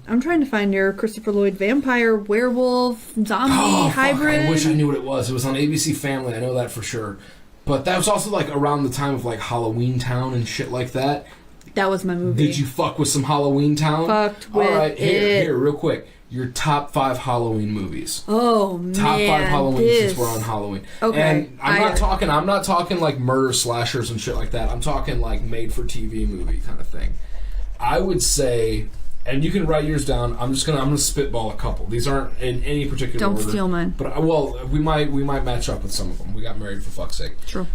I'm trying to find your Christopher Lloyd vampire, werewolf, zombie, hybrid... I wish I knew what it was. It was on ABC Family, I know that for sure. But that was also like around the time of like Halloween Town and shit like that. That was my movie. Did you fuck with some Halloween Town? Fucked with it. All right, here, real quick. Your top 5 Halloween movies. Oh man, top 5 Halloween since we're on Halloween. Okay, and I'm not talking like murder slashers and shit like that. I'm talking like made for TV movie kind of thing. I would say, and you can write yours down. I'm gonna spitball a couple. These aren't in any particular order. Don't steal mine. But we might match up with some of them. We got married for fuck's sake. True.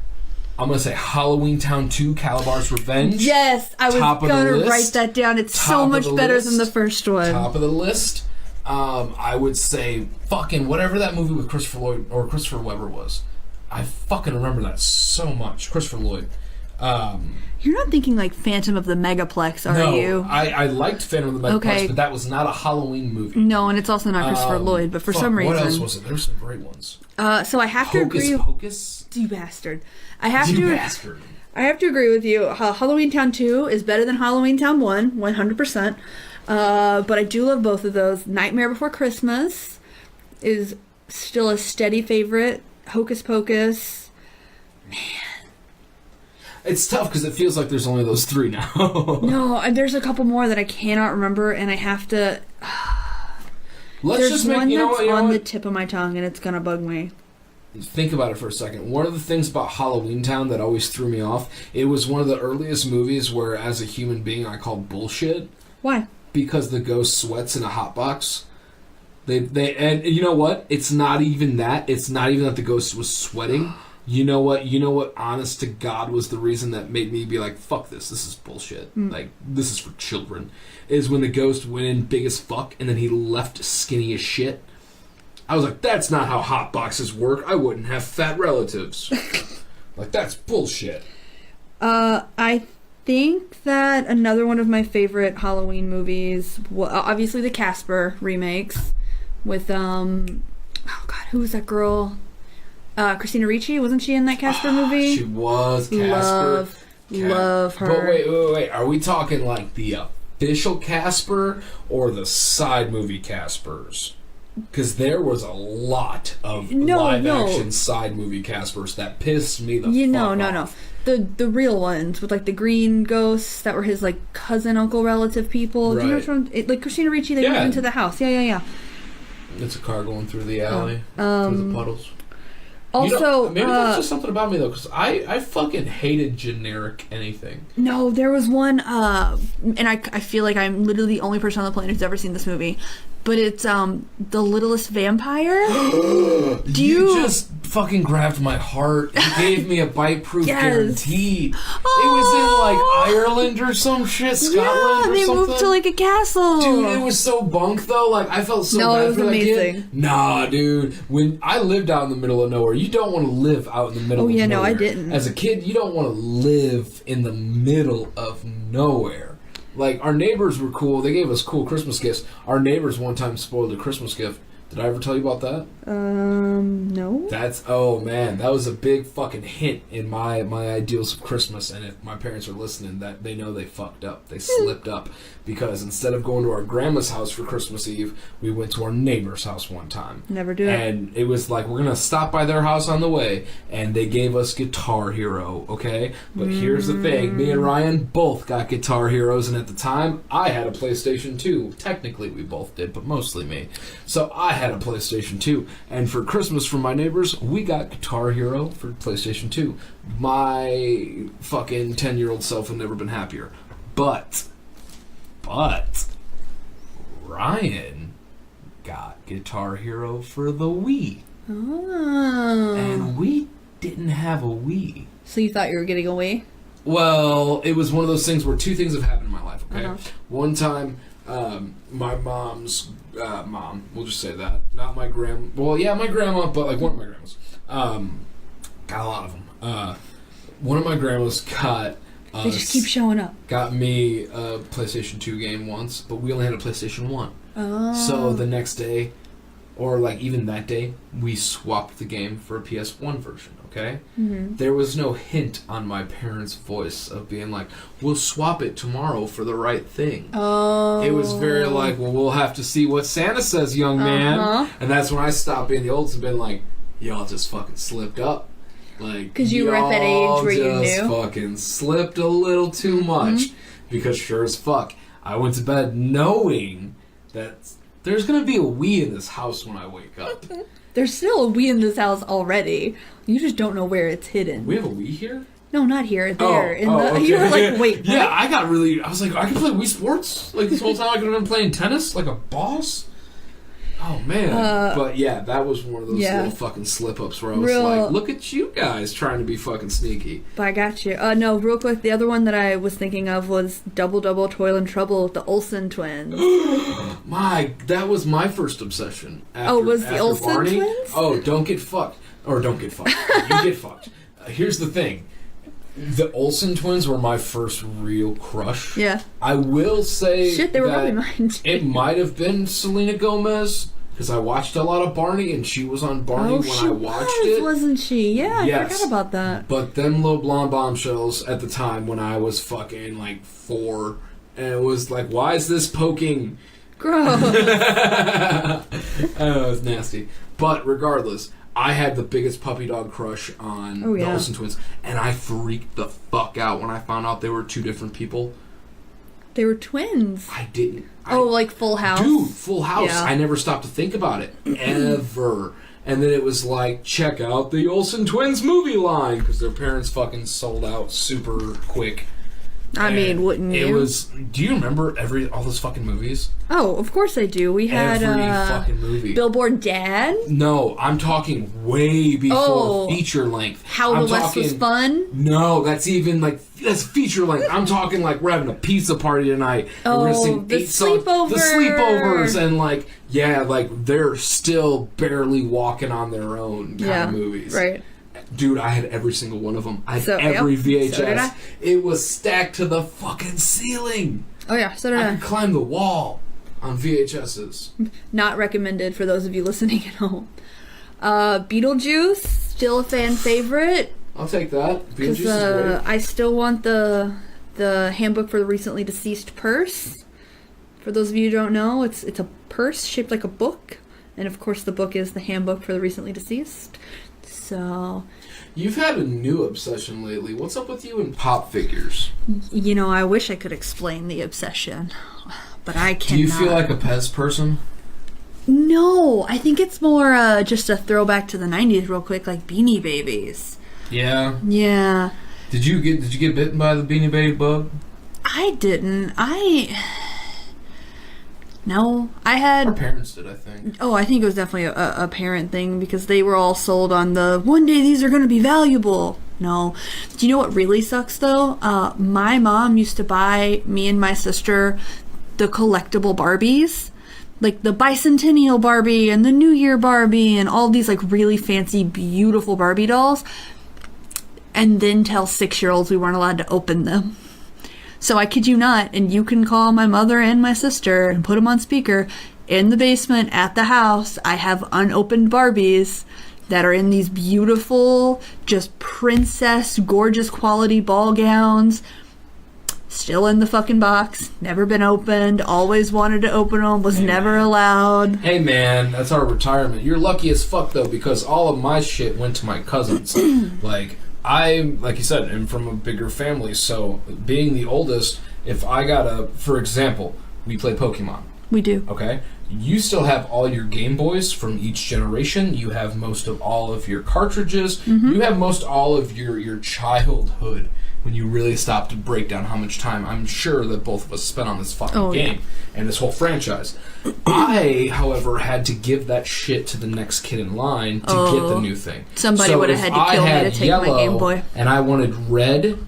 I'm going to say Halloween Town 2, Calabar's Revenge. Yes, I was going to write that down. It's so much better than the first one. Top of the list. I would say fucking whatever that movie with Christopher Lloyd or Christopher Webber was. I fucking remember that so much. Christopher Lloyd. You're not thinking like Phantom of the Megaplex, are you? No, I liked Phantom of the Megaplex, but that was not a Halloween movie. No, and it's also not Christopher Lloyd, but for some reason... What else was it? There were some great ones. So I have to agree... Hocus Pocus? You bastard. I have to agree with you. Halloween Town 2 is better than Halloween Town 1, 100%. But I do love both of those. Nightmare Before Christmas is still a steady favorite. Hocus Pocus. Man. It's tough because it feels like there's only those 3 now. No, and there's a couple more that I cannot remember, and I have to... Let's there's just make, one you know that's what, on the tip of my tongue, and it's going to bug me. think about it for a second. One of the things about Halloween Town that always threw me off, it was one of the earliest movies where, as a human being, I called bullshit. Why? Because the ghost sweats in a hot box. And you know what? It's not even that. It's not even that the ghost was sweating. You know what? Honest to God, was the reason that made me be like, "Fuck this! This is bullshit. Like, this is for children." Is when the ghost went in big as fuck and then he left skinny as shit. I was like, "That's not how hot boxes work. I wouldn't have fat relatives." Like, that's bullshit. I think that another one of my favorite Halloween movies, obviously the Casper remakes with oh god, who was that girl? Christina Ricci, wasn't she in that Casper movie? She was. Casper. Love her. But wait. Are we talking like the official Casper or the side movie Caspers? Because there was a lot of live-action side movie Caspers that pissed me the fuck off. No. The real ones with like the green ghosts that were his like cousin, uncle, relative people. Right. Do you know which one? Like Christina Ricci, they went into the house. Yeah. It's a car going through the alley, through the puddles. Also, maybe that's just something about me though, because I fucking hated generic anything. No, there was one, and I feel like I'm literally the only person on the planet who's ever seen this movie, but it's The Littlest Vampire. You just fucking grabbed my heart. You gave me a bite-proof guarantee. Oh. It was in like Ireland or some shit, Scotland or they something. moved to like a castle. Dude, it was so bunk though. Like, I felt so bad it was for that amazing. kid. Nah, dude. When I lived out in the middle of nowhere, you don't want to live out in the middle of nowhere. No, I didn't. As a kid, you don't want to live in the middle of nowhere. Like, our neighbors were cool. They gave us cool Christmas gifts. Our neighbors one time spoiled a Christmas gift. Did I ever tell you about that? No. Oh man, that was a big fucking hint in my ideals of Christmas. And if my parents are listening, that they know they fucked up. They slipped up. Because instead of going to our grandma's house for Christmas Eve, we went to our neighbor's house one time. Never do it. And it was like, we're going to stop by their house on the way. And they gave us Guitar Hero, okay? But here's the thing. Me and Ryan both got Guitar Heroes. And at the time, I had a PlayStation 2. Technically, we both did, but mostly me. So I had a PlayStation 2. And for Christmas from my neighbors, we got Guitar Hero for PlayStation 2. My fucking 10-year-old self had never been happier. But Ryan got Guitar Hero for the Wii. Oh. And we didn't have a Wii. So you thought you were getting a Wii? Well, it was one of those things where two things have happened in my life, okay? One time, my mom's mom, we'll just say that. Not my grandma. Well, yeah, my grandma, but like one of my grandmas. Got a lot of them. One of my grandmas got... They just keep showing up. Got me a PlayStation 2 game once, but we only had a PlayStation 1. Oh. So the next day, or like even that day, we swapped the game for a PS1 version, okay? Mm-hmm. There was no hint on my parents' voice of being like, we'll swap it tomorrow for the right thing. Oh. It was very like, well, we'll have to see what Santa says, young man. And that's when I stopped being the oldest and been like, y'all just fucking slipped up. Like, because you were at that age where you knew. Fucking slipped a little too much. Because sure as fuck, I went to bed knowing that there's gonna be a Wii in this house when I wake up. There's still a Wii in this house already. You just don't know where it's hidden. We have a Wii here? No, not here. There. Okay. You were like, wait. Yeah, I was like, I can play Wii Sports? Like, this whole time I could have been playing tennis like a boss? Oh, man. But yeah, that was one of those little fucking slip-ups where I was like, look at you guys trying to be fucking sneaky. But I got you. No, real quick, the other one that I was thinking of was Double Double Toil and Trouble with the Olsen twins. That was my first obsession. Was the Olsen Barney, twins? Oh, don't get fucked. Or don't get fucked. You get fucked. Here's the thing. The Olsen twins were my first real crush. Yeah. I will say shit, they were probably mine too. It might have been Selena Gomez because I watched a lot of Barney and she was on Barney when I watched it. Wasn't she? Yeah, yes. I forgot about that. But them little blonde bombshells at the time when I was fucking like 4 and it was like, why is this poking? Gross. Oh, it was nasty. But regardless, I had the biggest puppy dog crush on the Olsen twins, and I freaked the fuck out when I found out they were two different people. They were twins. I didn't. Like Full House? Dude, Full House. Yeah. I never stopped to think about it. Ever. And then it was like, check out the Olsen Twins movie line, because their parents fucking sold out super quick. I mean, wouldn't you? It was. Do you remember all those fucking movies? Oh, of course I do. We had every fucking movie. Billboard Dad. No, I'm talking way before feature length. How to Less Was Fun. No, that's feature length. I'm talking like we're having a pizza party tonight. And we're gonna sing 8 songs. The sleepovers, and like they're still barely walking on their own kind of movies. Right. Dude, I had every single one of them. I had every VHS. So did I. It was stacked to the fucking ceiling. Oh yeah, so did I. I could climb the wall on VHSs. Not recommended for those of you listening at home. Beetlejuice, still a fan favorite. I'll take that. Beetlejuice is great. I still want the handbook for the recently deceased purse. For those of you who don't know, it's a purse shaped like a book, and of course the book is the handbook for the recently deceased. So, you've had a new obsession lately. What's up with you and pop figures? You know, I wish I could explain the obsession, but I cannot. Do you feel like a Pez person? No, I think it's more just a throwback to the 90s real quick, like Beanie Babies. Yeah? Yeah. Did you get bitten by the Beanie Baby bug? I didn't. No, I had... Our parents did, I think. Oh, I think it was definitely a parent thing, because they were all sold on the, one day these are going to be valuable. No. Do you know what really sucks, though? My mom used to buy me and my sister the collectible Barbies. Like the Bicentennial Barbie and the New Year Barbie and all these like really fancy, beautiful Barbie dolls. And then tell 6-year-olds we weren't allowed to open them. So I kid you not, and you can call my mother and my sister and put them on speaker. In the basement at the house, I have unopened Barbies that are in these beautiful, just princess, gorgeous quality ball gowns. Still in the fucking box. Never been opened. Always wanted to open them. Was never allowed. Hey man, that's our retirement. You're lucky as fuck though, because all of my shit went to my cousins. Like you said, am from a bigger family, so being the oldest, if I for example, we play Pokemon. We do. Okay? You still have all your Game Boys from each generation. You have most of all of your cartridges. Mm-hmm. You have most all of your childhood when you really stop to break down how much time I'm sure that both of us spent on this fucking game and this whole franchise. I, however, had to give that shit to the next kid in line to get the new thing. Somebody would have had to kill me to take my Game Boy. And I wanted red,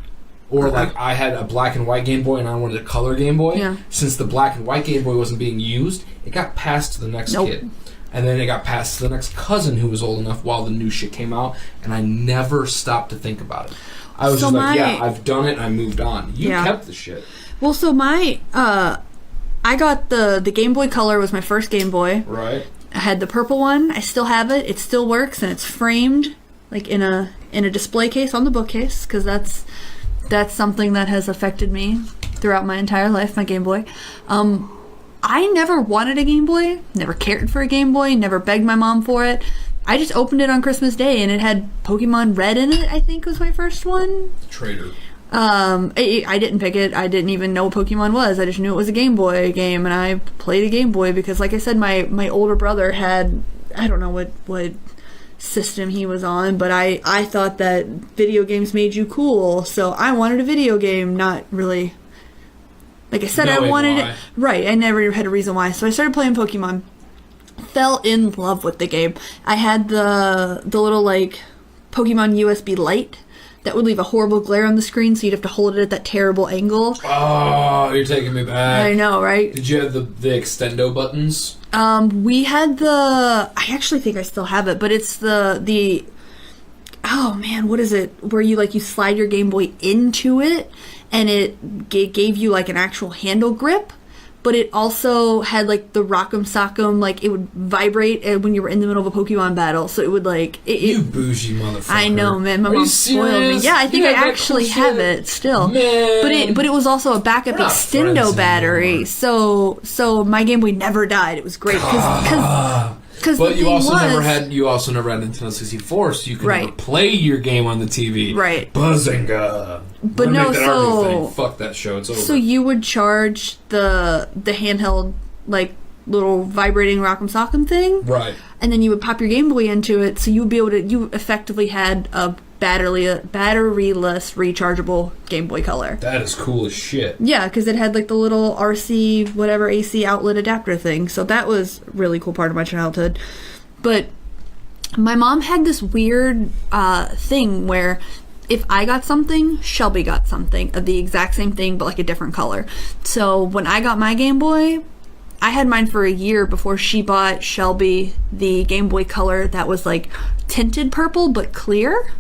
or like I had a black and white Game Boy and I wanted a color Game Boy. Yeah. Since the black and white Game Boy wasn't being used, it got passed to the next kid. And then it got passed to the next cousin who was old enough while the new shit came out, and I never stopped to think about it. I was just like, yeah, I've done it, and I moved on. You kept the shit. Well, so I got the Game Boy Color was my first Game Boy. Right. I had the purple one. I still have it. It still works, and it's framed like in a display case on the bookcase, because that's something that has affected me throughout my entire life, my Game Boy. I never wanted a Game Boy, never cared for a Game Boy, never begged my mom for it. I just opened it on Christmas Day, and it had Pokemon Red in it, I think was my first one. Traitor. I didn't pick it. I didn't even know what Pokemon was. I just knew it was a Game Boy game, and I played a Game Boy because, like I said, my older brother had, I don't know what system he was on, but I thought that video games made you cool, so I wanted a video game, not really... Like I said, I wanted it. Right, I never had a reason why. So I started playing Pokemon. Fell in love with the game. I had the little, like, Pokemon USB Lite that would leave a horrible glare on the screen, so you'd have to hold it at that terrible angle. Oh, you're taking me back. I know, right? Did you have the extendo buttons? We had I actually think I still have it, but it's the oh man, what is it? Where you slide your Game Boy into it, and it gave you like an actual handle grip, but it also had like the rock'em sock'em, like it would vibrate when you were in the middle of a Pokemon battle, so it would like... You bougie motherfucker. I know, man, my mom spoiled me. Yeah, I think I actually have it still. Man. But it was also a backup extendo battery, so my Game Boy never died. It was great, but you also never had Nintendo 64, so you could never play your game on the TV. Right. Buzzinga. But no, so fuck that show. It's over. So you would charge the handheld like little vibrating Rock'em Sock'em thing. Right. And then you would pop your Game Boy into it, so you would be able to, you effectively had a batteryless rechargeable Game Boy Color. That is cool as shit. Yeah, because it had like the little RC, whatever, AC outlet adapter thing. So that was a really cool part of my childhood. But my mom had this weird thing where if I got something, Shelby got something of the exact same thing, but like a different color. So when I got my Game Boy, I had mine for a year before she bought Shelby the Game Boy Color that was like tinted purple but clear.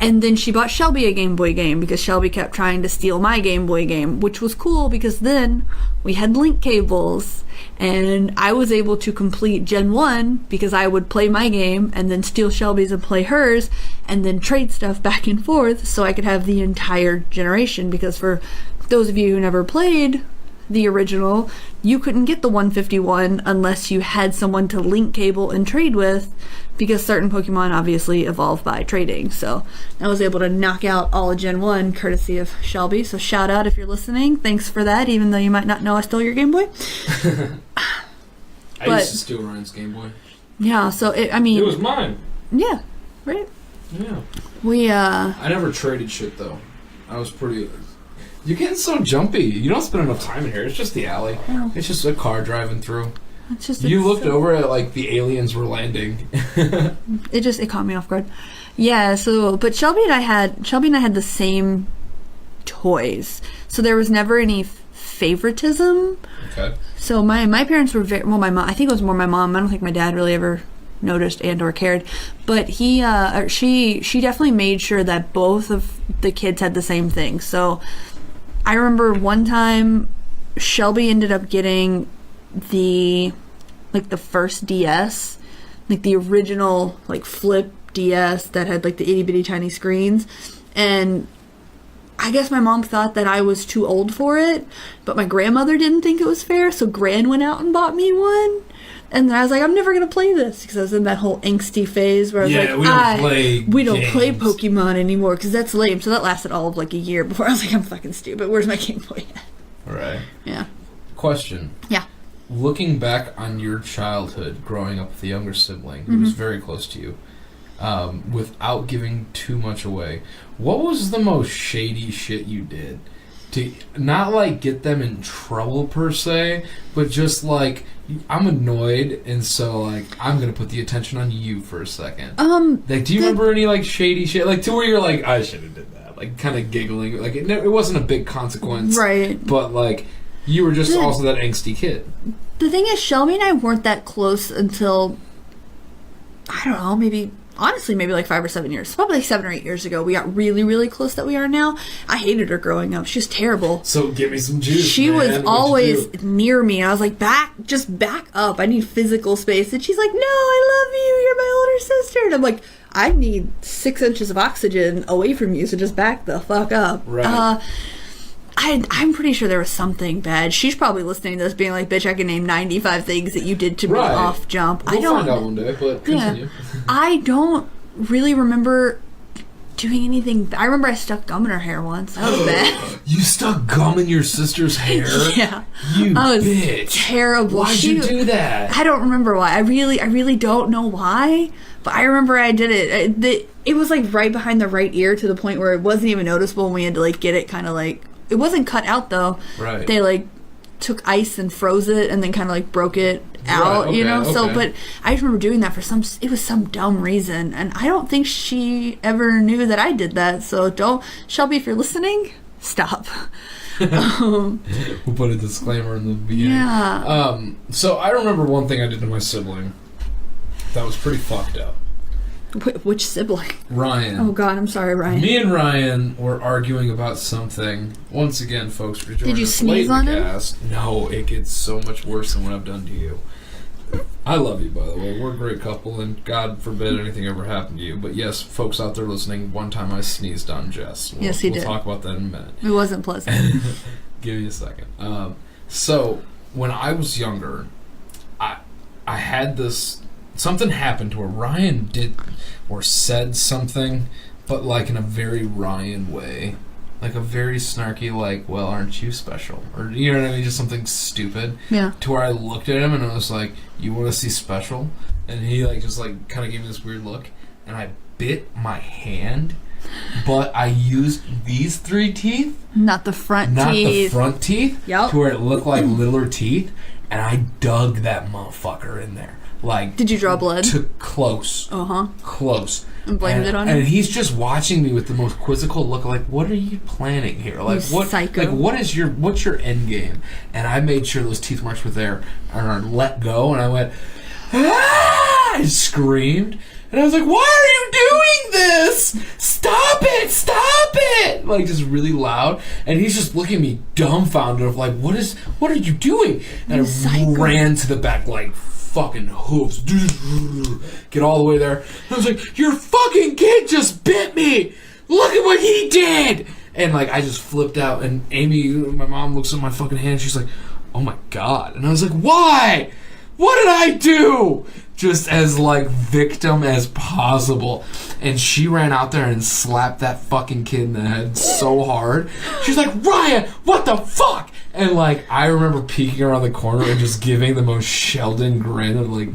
And then she bought Shelby a Game Boy game because Shelby kept trying to steal my Game Boy game, which was cool because then we had link cables and I was able to complete Gen 1 because I would play my game and then steal Shelby's and play hers and then trade stuff back and forth so I could have the entire generation, because for those of you who never played the original, you couldn't get the 151 unless you had someone to link cable and trade with, because certain Pokemon obviously evolve by trading. So I was able to knock out all of Gen 1 courtesy of Shelby. So shout out if you're listening. Thanks for that, even though you might not know I stole your Game Boy. I used to steal Ryan's Game Boy. Yeah, so it was mine. Yeah, right? Yeah. I never traded shit, though. I was pretty... You're getting so jumpy. You don't spend enough time in here. It's just the alley. No. It's just a car driving through. It's just You looked over at, like, the aliens were landing. It caught me off guard. Yeah, so, but Shelby and I had the same toys. So there was never any favoritism. Okay. So my parents were very, well, my mom, I think it was more my mom. I don't think my dad really ever noticed and or cared. But she definitely made sure that both of the kids had the same thing. So I remember one time Shelby ended up getting the first DS, like the original like flip DS that had like the itty bitty tiny screens, and I guess my mom thought that I was too old for it, but my grandmother didn't think it was fair, so Gran went out and bought me one. And then I was like, I'm never going to play this, because I was in that whole angsty phase where I was we don't play Pokemon anymore, because that's lame. So that lasted all of like a year before I was like, I'm fucking stupid. Where's my Game Boy at? Right. Yeah. Question. Yeah. Looking back on your childhood, growing up with a younger sibling who was very close to you, without giving too much away, what was the most shady shit you did? To not like get them in trouble per se, but just like, I'm annoyed, and so like I'm gonna put the attention on you for a second. Like, do you remember any like shady shit, like to where you're like, I should have did that, like kind of giggling, like it wasn't a big consequence, right? But like you were just also that angsty kid. The thing is, Shelby and I weren't that close until, I don't know, maybe like 5 or 7 years. Probably like 7 or 8 years ago. We got really, really close that we are now. I hated her growing up. She was terrible. So give me some juice. She was always near me, and I was like, back up. I need physical space. And she's like, no, I love you. You're my older sister. And I'm like, I need 6 inches of oxygen away from you, so just back the fuck up. Right. I'm pretty sure there was something bad. She's probably listening to this being like, bitch, I can name 95 things that you did to me off jump. We'll find out one day, but continue. Yeah, I don't really remember doing anything. I remember I stuck gum in her hair once. That was bad. You stuck gum in your sister's hair? Yeah. You bitch. Terrible. Why'd you do that? I don't remember why. I really don't know why. But I remember I did it. It was like right behind the right ear to the point where it wasn't even noticeable, and we had to like get it kind of like... It wasn't cut out though. Right. They like took ice and froze it and then kind of like broke it out, right, okay, you know? okay. So, but I just remember doing that for it was some dumb reason. And I don't think she ever knew that I did that. So Shelby, if you're listening, stop. We'll put a disclaimer in the beginning. Yeah. So I remember one thing I did to my sibling that was pretty fucked up. Which sibling? Ryan. Oh God, I'm sorry, Ryan. Me and Ryan were arguing about something. Once again, folks, for joining Did you us sneeze late in on the him? cast. No, it gets so much worse than what I've done to you. I love you, by the way. We're a great couple, and God forbid anything ever happened to you. But yes, folks out there listening, one time I sneezed on Jess. Yes, he did. We'll talk about that in a minute. It wasn't pleasant. Give me a second. So when I was younger, I had this... Something happened to where Ryan did or said something, but like in a very Ryan way. like a very snarky, like, well, aren't you special? Or, you know what I mean? Just something stupid. Yeah. To where I looked at him and I was like, you want to see special? And he, like, just, like, kind of gave me this weird look. And I bit my hand, but I used these 3 teeth. Not the front Not teeth. the front teeth. Yep. To where it looked like littler teeth. And I dug that motherfucker in there. Like, Did you draw blood? Close. Close. And blamed it on him? And he's just watching me with the most quizzical look, like, what are you planning here? Like, You what? psycho. Like, what's your end game? And I made sure those teeth marks were there, and I let go, and I went, ah! I screamed, and I was like, why are you doing this? Stop it! Stop it! Like, just really loud, and he's just looking at me dumbfounded of like, what are you doing? And I ran to the back, like, fucking hooves, get all the way there. I was like, your fucking kid just bit me. Look at what he did. And like, I just flipped out. And Amy, my mom, looks at my fucking hand. She's like, oh my god. And I was like, why? What did I do? Just as like victim as possible. And she ran out there and slapped that fucking kid in the head so hard. She's like, Ryan, what the fuck? And like, I remember peeking around the corner and just giving the most Sheldon grin of like,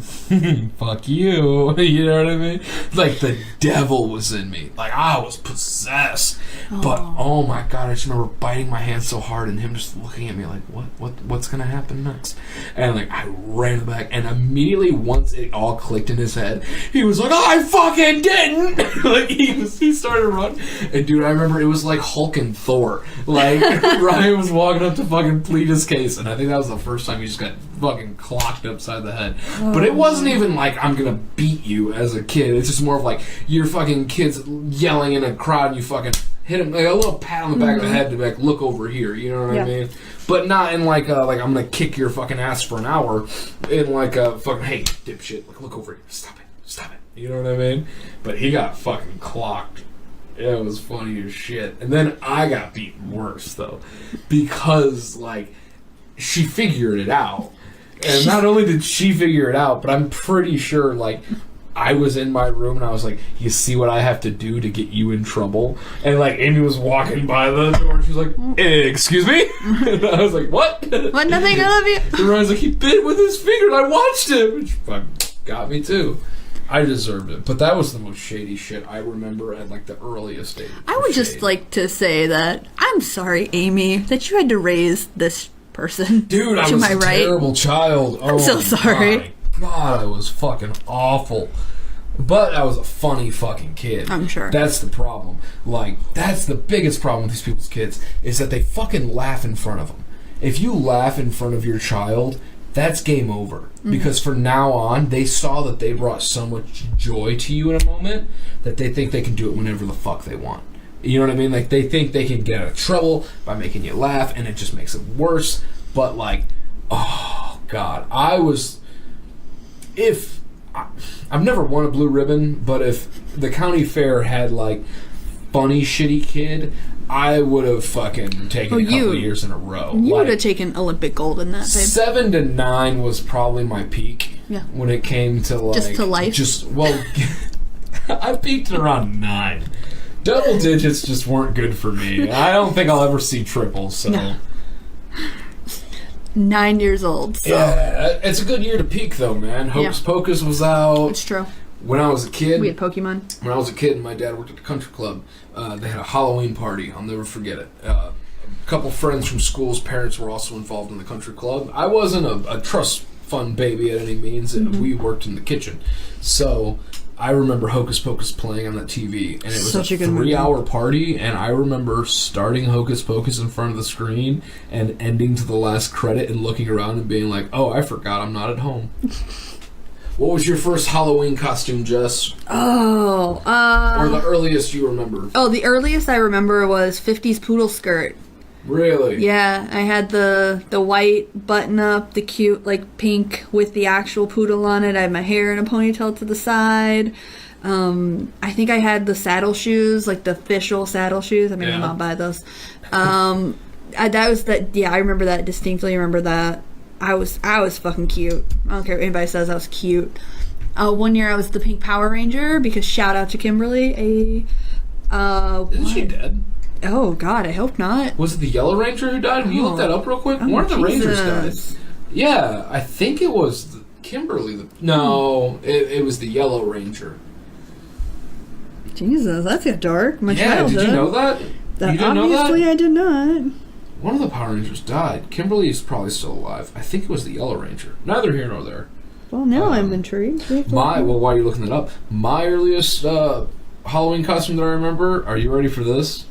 fuck you. You know what I mean? Like, the devil was in me. Like, I was possessed. But, oh my god, I just remember biting my hand so hard and him just looking at me like, what's gonna happen next? And like, I ran back, and immediately once it all clicked in his head, he was like, I fucking didn't! Like, he started to run. And dude, I remember it was like Hulk and Thor. Like, Ryan was walking up to fucking plead his case, and I think that was the first time he just got fucking clocked upside the head. But it wasn't even like, I'm gonna beat you as a kid. It's just more of like, your fucking kids yelling in a crowd and you fucking hit him, like a little pat on the back of the head to be like, look over here, you know what I mean? But not in like I'm gonna kick your fucking ass for an hour. In like a fucking, hey, dipshit, like, look over here, stop it, you know what I mean? But he got fucking clocked. It was funny as shit. And then I got beaten worse though, because like, she figured it out. And not only did she figure it out, but I'm pretty sure like, I was in my room and I was like, you see what I have to do to get you in trouble? And like, Amy was walking by the door and she was like, excuse me? And I was like, what? What? Nothing, I love you. And Ryan's like, he bit with his finger and I watched him. Which fucking got me too. I deserved it. But that was the most shady shit I remember at like the earliest stage. I would just like to say that I'm sorry, Amy, that you had to raise this person. Dude, I to was my a right. terrible child. I'm so sorry. My God, I was fucking awful. But I was a funny fucking kid. I'm sure. That's the problem. Like, that's the biggest problem with these people's kids, is that they fucking laugh in front of them. If you laugh in front of your child, that's game over. Mm-hmm. Because from now on, they saw that they brought so much joy to you in a moment that they think they can do it whenever the fuck they want. You know what I mean? Like, they think they can get out of trouble by making you laugh, and it just makes it worse. But, like, oh, God. I've never won a blue ribbon, but if the county fair had, like, funny, shitty kid, I would have fucking taken a couple of years in a row. You would have taken Olympic gold in that, babe. 7 to 9 was probably my peak. Yeah. When it came to, like... Just to life? I peaked around 9. Double digits just weren't good for me. I don't think I'll ever see triples, so... No. 9 years old, so... Yeah, it's a good year to peak, though, man. Hocus Pocus was out. It's true. When I was a kid... We had Pokemon. When I was a kid and my dad worked at the country club, they had a Halloween party. I'll never forget it. A couple friends from school's parents were also involved in the country club. I wasn't a trust fund baby at any means. Mm-hmm. We worked in the kitchen. So... I remember Hocus Pocus playing on that TV, and it was such a 3-hour movie. Party, and I remember starting Hocus Pocus in front of the screen and ending to the last credit and looking around and being like, oh, I forgot I'm not at home. What was your first Halloween costume, Jess? Or the earliest you remember? Oh, the earliest I remember was 50s poodle skirt. Really? Yeah, I had the white button-up, the cute, like, pink with the actual poodle on it. I had my hair in a ponytail to the side. I think I had the saddle shoes, like the official saddle shoes. I made my mom buy those. That was that. Yeah, I remember that distinctly. I remember that. I was fucking cute. I don't care what anybody says. I was cute. One year I was the Pink Power Ranger because shout out to Kimberly. Isn't she dead? Oh, God, I hope not. Was it the Yellow Ranger who died? Will you look that up real quick? Oh, One of the Rangers Jesus. died. Yeah, I think it was Kimberly. No, it was the Yellow Ranger. Jesus, that's got dark. My childhood. Did you know that? You didn't know that? Obviously, I did not. One of the Power Rangers died. Kimberly is probably still alive. I think it was the Yellow Ranger. Neither here nor there. Well, now I'm intrigued. While you're looking it up, my earliest Halloween costume that I remember. Are you ready for this?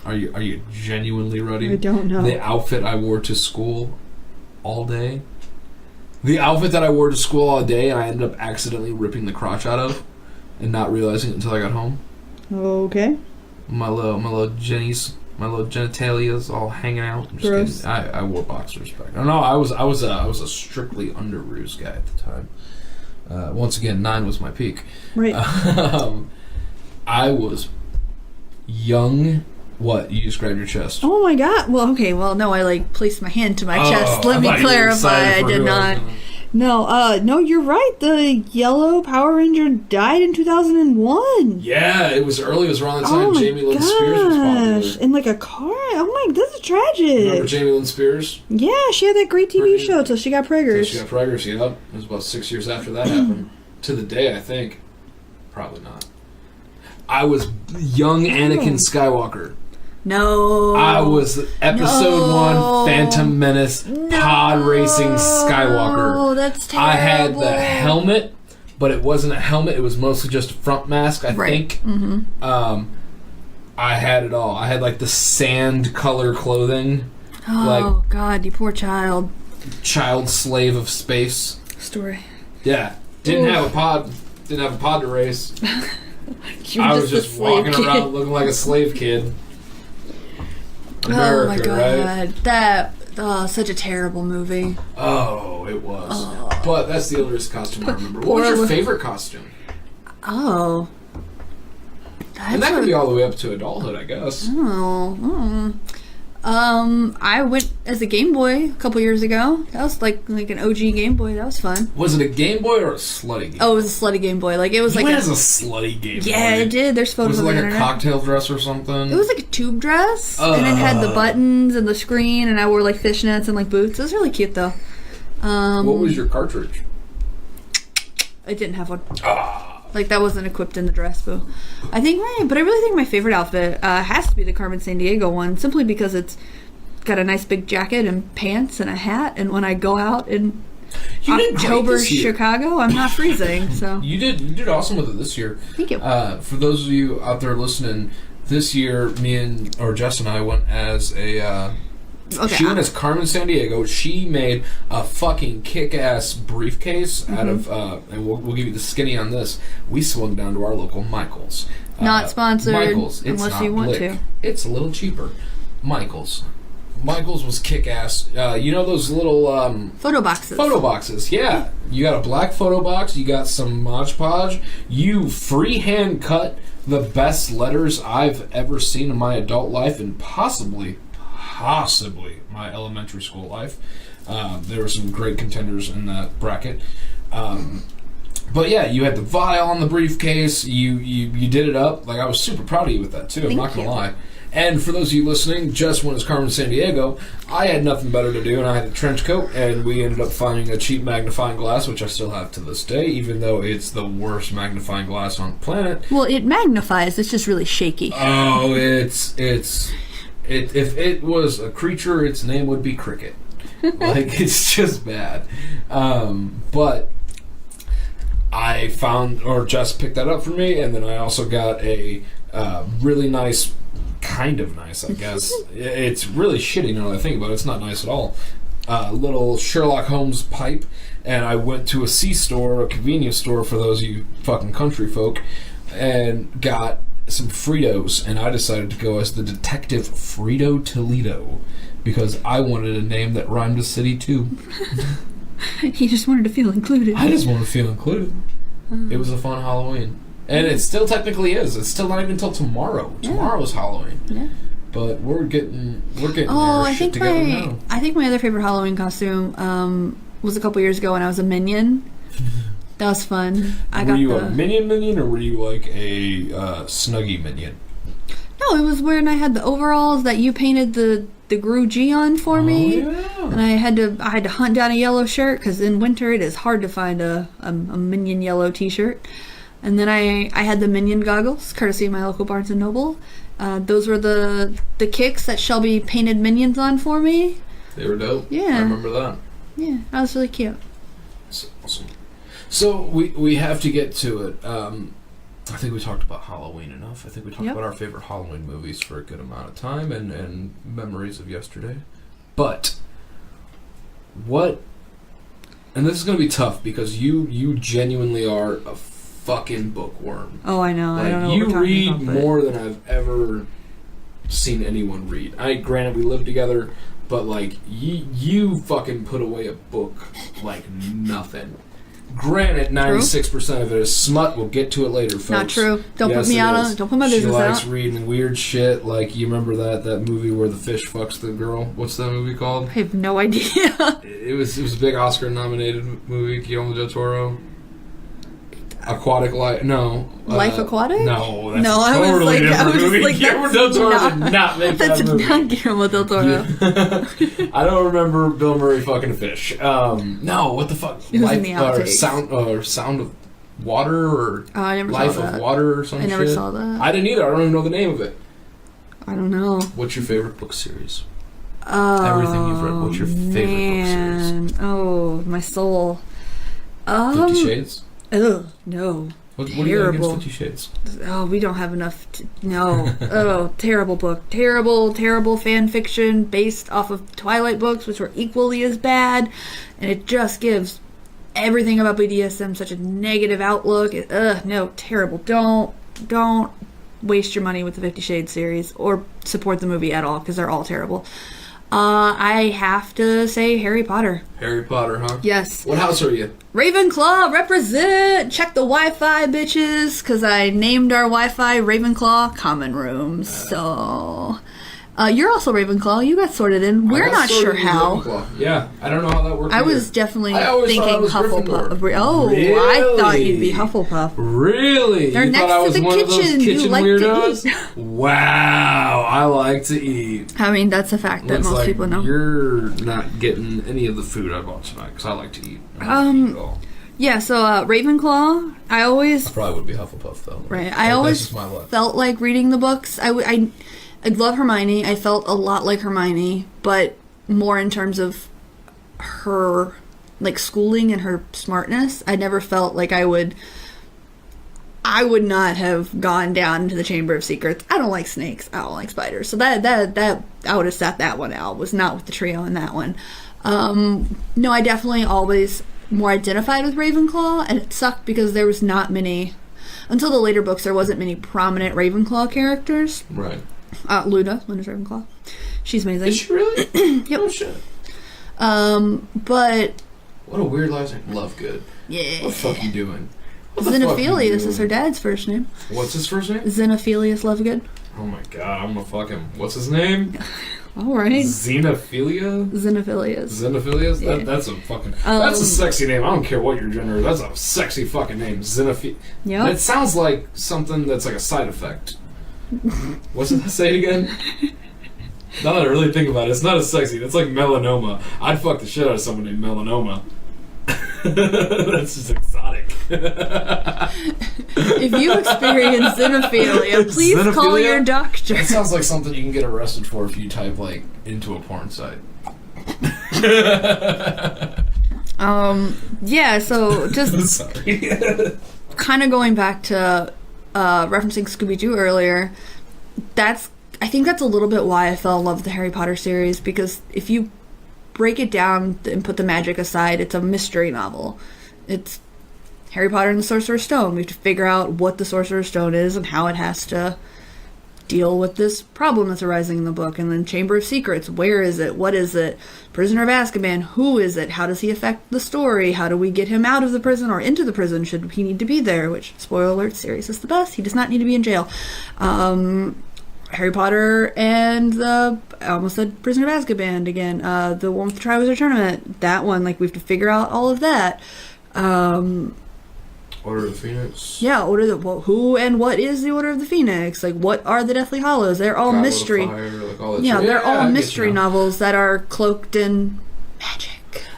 Are you genuinely ready? I don't know. The outfit I wore to school all day. The outfit that I wore to school all day, and I ended up accidentally ripping the crotch out of, and not realizing it until I got home. Okay. My little genitalia's all hanging out. I'm just Gross. kidding. I wore boxers back. No, I was a strictly underoos guy at the time. Once again, 9 was my peak. Right. I was young. What? You just grabbed your chest. Oh my God. Well, okay. Well, no, I placed my hand to my chest. Let me clarify. I did not. No, you're right. The Yellow Power Ranger died in 2001. Yeah, it was early. It was around the time Jamie Lynn Spears was popular. In a car. Oh my, this is tragic. Remember Jamie Lynn Spears? Yeah, she had that great TV show till she got preggers. Yep. It was about 6 years after that happened. To the day, I think. Probably not. I was young Anakin Skywalker. No. I was episode 1 Phantom Menace pod racing Skywalker. Oh, that's terrible. I had the helmet, but it wasn't a helmet. It was mostly just a front mask, I think. Mm-hmm. I had it all. I had the sand color clothing. Oh, God, you poor child. Child slave of space. Story. Yeah. Didn't have a pod to race. I was just walking around looking like a slave kid. America, oh my God, right? that such a terrible movie. Oh, it was. But that's the earliest costume I remember. What was your favorite costume? Oh, and that could be all the way up to adulthood, I guess. I went as a Game Boy a couple years ago. That was like an OG Game Boy. That was fun. Was it a Game Boy or a slutty Game Boy? Oh, it was a slutty Game Boy. It was you went as a slutty Game Boy. Yeah, it did. There's photos of it. Was it on the a internet. cocktail dress or something? It was like a tube dress, and it had the buttons and the screen, and I wore fishnets and boots. It was really cute though. What was your cartridge? I didn't have one. That wasn't equipped in the dress, but I really think my favorite outfit has to be the Carmen Sandiego one, simply because it's got a nice big jacket and pants and a hat, and when I go out in October Chicago, I'm not freezing. So you did awesome with it this year. Thank you. For those of you out there listening, this year Jess and I went as a. She went as Carmen Sandiego. She made a fucking kick-ass briefcase out of, and we'll give you the skinny on this. We swung down to our local Michael's. Not sponsored, Michael's. It's unless not you want Blick. to. It's a little cheaper. Michael's was kick-ass. You know those little photo boxes. Photo boxes, yeah. You got a black photo box. You got some Mod Podge. You freehand cut the best letters I've ever seen in my adult life, and possibly my elementary school life. There were some great contenders in that bracket. But yeah, you had the vial on the briefcase. You did it up. I was super proud of you with that too. I'm not gonna lie. And for those of you listening, just when it's Carmen Sandiego, I had nothing better to do, and I had a trench coat, and we ended up finding a cheap magnifying glass, which I still have to this day, even though it's the worst magnifying glass on the planet. Well, it magnifies. It's just really shaky. Oh, if it was a creature, its name would be Cricket. It's just bad. But I found, or Jess picked that up for me, and then I also got a really nice, kind of nice, I guess. It's really shitty now that I think about it. It's not nice at all. Little Sherlock Holmes pipe, and I went to a C-store, a convenience store for those of you fucking country folk, and got some Fritos, and I decided to go as the Detective Frito Toledo because I wanted a name that rhymed with city too. He just wanted to feel included. I just wanted to feel included. It was a fun Halloween. And it still technically is. It's still not even until tomorrow. Yeah. Tomorrow's Halloween. Yeah. But we're getting our shit together now. I think my other favorite Halloween costume was a couple years ago when I was a Minion. That was fun. Were you a Minion or were you like a Snuggie Minion? No, it was when I had the overalls that you painted the Gru G on for me. Yeah. And I had to hunt down a yellow shirt because in winter it is hard to find a Minion yellow t-shirt. And then I had the Minion goggles, courtesy of my local Barnes & Noble. Those were the kicks that Shelby painted Minions on for me. They were dope. Yeah. I remember that. Yeah, that was really cute. That's awesome. So we have to get to it. I think we talked about Halloween enough. I think we talked about our favorite Halloween movies for a good amount of time and memories of yesterday. But what... And this is going to be tough because you genuinely are a fucking bookworm. Oh, I know. Like, I don't know you what we're talking read about, but... more than I've ever seen anyone read. Granted, we live together, but like you fucking put away a book like nothing. Granted, 96% of it is smut. We'll get to it later, folks. Not true. Don't put me out on. Don't put my business out. She likes out. reading weird shit. Like, you remember that movie where the fish fucks the girl? What's that movie called? I have no idea. It was a big Oscar-nominated movie. Guillermo del Toro. Aquatic Life? No. Life Aquatic? No, that's No, a I was totally like- I different was movie. like, Guillermo that's del Toro not- did not make That's that movie. not Guillermo del Toro. I don't remember Bill Murray fucking a fish. No, what the fuck? It was in Life the or outtakes. Sound of Water or Oh, I never Life saw that. of Water or something. I never saw that. I didn't either. I don't even know the name of it. I don't know. What's your favorite book series? Oh, Everything you've read. What's your favorite book series? Oh, my soul. 50 Shades? Ugh, no. What do you got Terrible. against 50 Shades? Oh, we don't have enough. No. Oh, terrible book. Terrible fan fiction based off of Twilight books, which were equally as bad. And it just gives everything about BDSM such a negative outlook. No, terrible. Don't waste your money with the 50 Shades series or support the movie at all because they're all terrible. I have to say Harry Potter. Harry Potter, huh? Yes. What house are you? Ravenclaw, represent! Check the Wi-Fi, bitches, because I named our Wi-Fi Ravenclaw Common Rooms. So, you're also Ravenclaw. You got sorted in. We're not sure how. Ravenclaw. Yeah, I don't know how that worked. I either. was definitely I always thinking thought I was Hufflepuff. Gryffindor. Oh, Really? I thought you'd be Hufflepuff. Really? They're you next thought I to was the one of those kitchen. You kitchen like to weirdos? eat. Wow, I like to eat. I mean, that's a fact that Looks most like people know. You're not getting any of the food I bought tonight because I like to eat. I don't eat at all. Yeah, so Ravenclaw, I always... Probably would be Hufflepuff though. Right. I always felt like reading the books. I love Hermione. I felt a lot like Hermione, but more in terms of her like schooling and her smartness. I never felt like I would not have gone down into the Chamber of Secrets. I don't like snakes. I don't like spiders. So that I would have sat that one out. Was not with the trio in that one. No, I definitely always more identified with Ravenclaw, and it sucked because there was not many until the later books. There wasn't many prominent Ravenclaw characters. Right. Luna's Ravenclaw. She's amazing. Is she really? Yep. Oh shit. But What a weird last name. Lovegood. yeah, What the fuck you doing? What the fuck you Xenophilius is doing? her dad's first name. What's his first name? Xenophilius Lovegood. Oh my god, I'm gonna fuck him. What's his name? All right. Xenophilia? Xenophilius. Xenophilius? Yeah. That's a fucking... that's a sexy name. I don't care what your gender is. That's a sexy fucking name. Xenophilia. Yep. It sounds like something that's like a side effect. What's it say it again? Now that I really think about it, it's not as sexy. That's like melanoma. I'd fuck the shit out of someone named Melanoma. That's just exotic. If you experience xenophilia, please call Xenophilia? your doctor. That sounds like something you can get arrested for if you type like into a porn site. Yeah, so just Sorry. kind of going back to referencing Scooby-Doo earlier, I think that's a little bit why I fell in love with the Harry Potter series, because if you break it down and put the magic aside, it's a mystery novel. It's Harry Potter and the Sorcerer's Stone. We have to figure out what the Sorcerer's Stone is and how it has to deal with this problem that's arising in the book. And then Chamber of Secrets, where is it? What is it? Prisoner of Azkaban, who is it? How does he affect the story? How do we get him out of the prison or into the prison? Should he need to be there? Which, spoiler alert, Sirius is the best. He does not need to be in jail. Harry Potter and I almost said Prisoner of Azkaban again. The one with the Triwizard Tournament. That one, like, we have to figure out all of that. Order of the Phoenix. Yeah, who and what is the Order of the Phoenix? Like, what are the Deathly Hallows? They're all Goblet of mystery. Fire, like all that Yeah, shit. they're all I get mystery you now. novels that are cloaked in magic.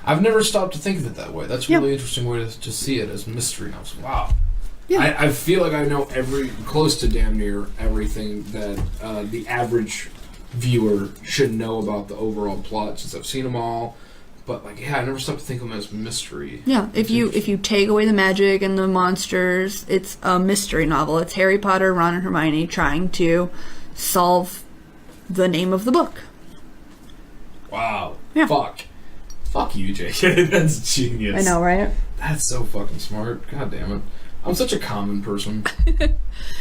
I've never stopped to think of it that way. That's a Yeah. really interesting way to see it as mystery novels. Wow. Yeah. I feel like I know close to damn near everything that the average viewer should know about the overall plot since I've seen them all. But like, yeah, I never stopped to think of them as mystery. Yeah, if you take away the magic and the monsters, it's a mystery novel. It's Harry Potter, Ron, and Hermione trying to solve the name of the book. Wow. Yeah. Fuck you, JK. That's genius. I know, right? That's so fucking smart. God damn it. I'm such a common person.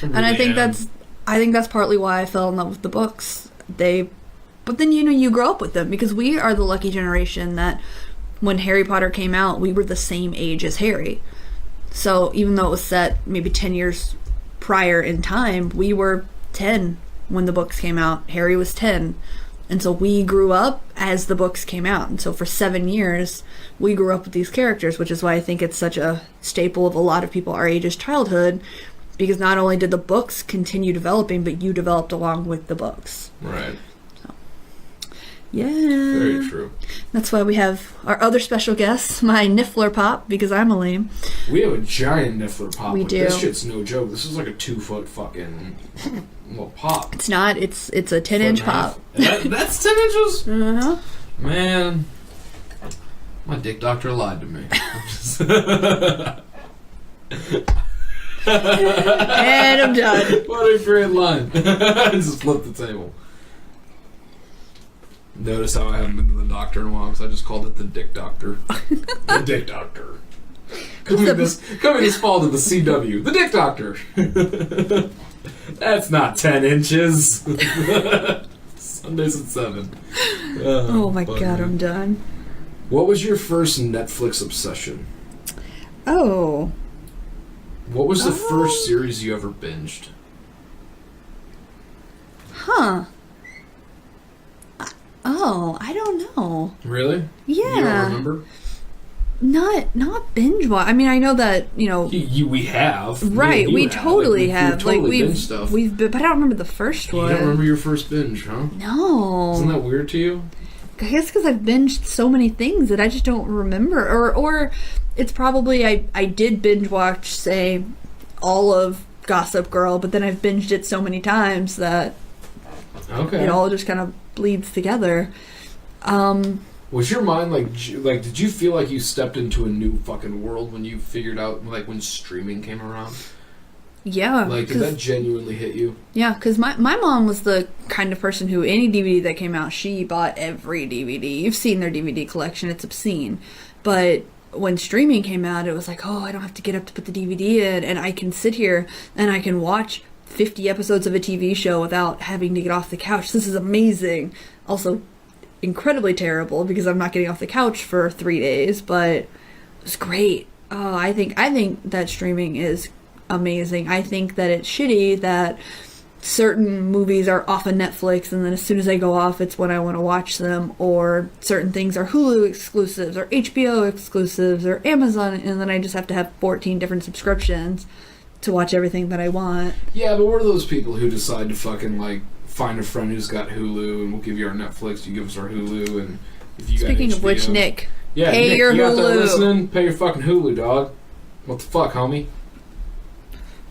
And I think that's partly why I fell in love with the books. But then, you grow up with them, because we are the lucky generation that when Harry Potter came out, we were the same age as Harry. So even though it was set maybe 10 years prior in time, we were 10 when the books came out. Harry was 10. And so we grew up as the books came out. And so for 7 years, we grew up with these characters, which is why I think it's such a staple of a lot of people our age's childhood, because not only did the books continue developing, but you developed along with the books. Right. Yeah. Very true. That's why we have our other special guest, my Niffler Pop, because I'm a lame. We have a giant Niffler pop. We Like, do. This shit's no joke. This is like a 2-foot fucking pop. It's not. It's a 10-inch pop. That's 10 inches? Uh-huh. Man. My dick doctor lied to me. And I'm done. What a great line. I just flipped the table. Notice how I haven't been to the doctor in a while, because I just called it the dick doctor. The dick doctor. Coming this fall to the CW. The dick doctor. That's not 10 inches. Sundays at 7. Oh my fuck, god, man. I'm done. What was your first Netflix obsession? Oh. What was the first series you ever binged? Huh. Oh, I don't know. Really? Yeah. You don't remember? Not binge watch. I mean, I know that, We have. right, Me we and you totally Like, have. totally Like binged stuff. we've been, but I don't remember the first You one. don't remember your first binge, huh? No. Isn't that weird to you? I guess because I've binged so many things that I just don't remember. Or it's probably I did binge watch, say, all of Gossip Girl, but then I've binged it so many times that Okay. it all just kind of bleeds together. Was your mind like did you feel like you stepped into a new fucking world when you figured out, like, when streaming came around? Yeah. Like, did that genuinely hit you? Yeah, because my mom was the kind of person who, any DVD that came out, she bought every DVD. You've seen their DVD collection. It's obscene. But when streaming came out, it was like, oh, I don't have to get up to put the DVD in, and I can sit here and I can watch 50 episodes of a TV show without having to get off the couch. This is amazing. Also, incredibly terrible because I'm not getting off the couch for 3 days, but it was great. Oh, I think that streaming is amazing. I think that it's shitty that certain movies are off of Netflix, and then as soon as they go off, it's when I want to watch them, or certain things are Hulu exclusives or HBO exclusives or Amazon, and then I just have to have 14 different subscriptions to watch everything that I want. Yeah, but we're those people who decide to fucking, like, find a friend who's got Hulu, and we'll give you our Netflix, you give us our Hulu, and if you Speaking got of which, HBO, Nick, yeah, pay Nick, your you out there Hulu. listening? Pay your fucking Hulu, dog. What the fuck, homie?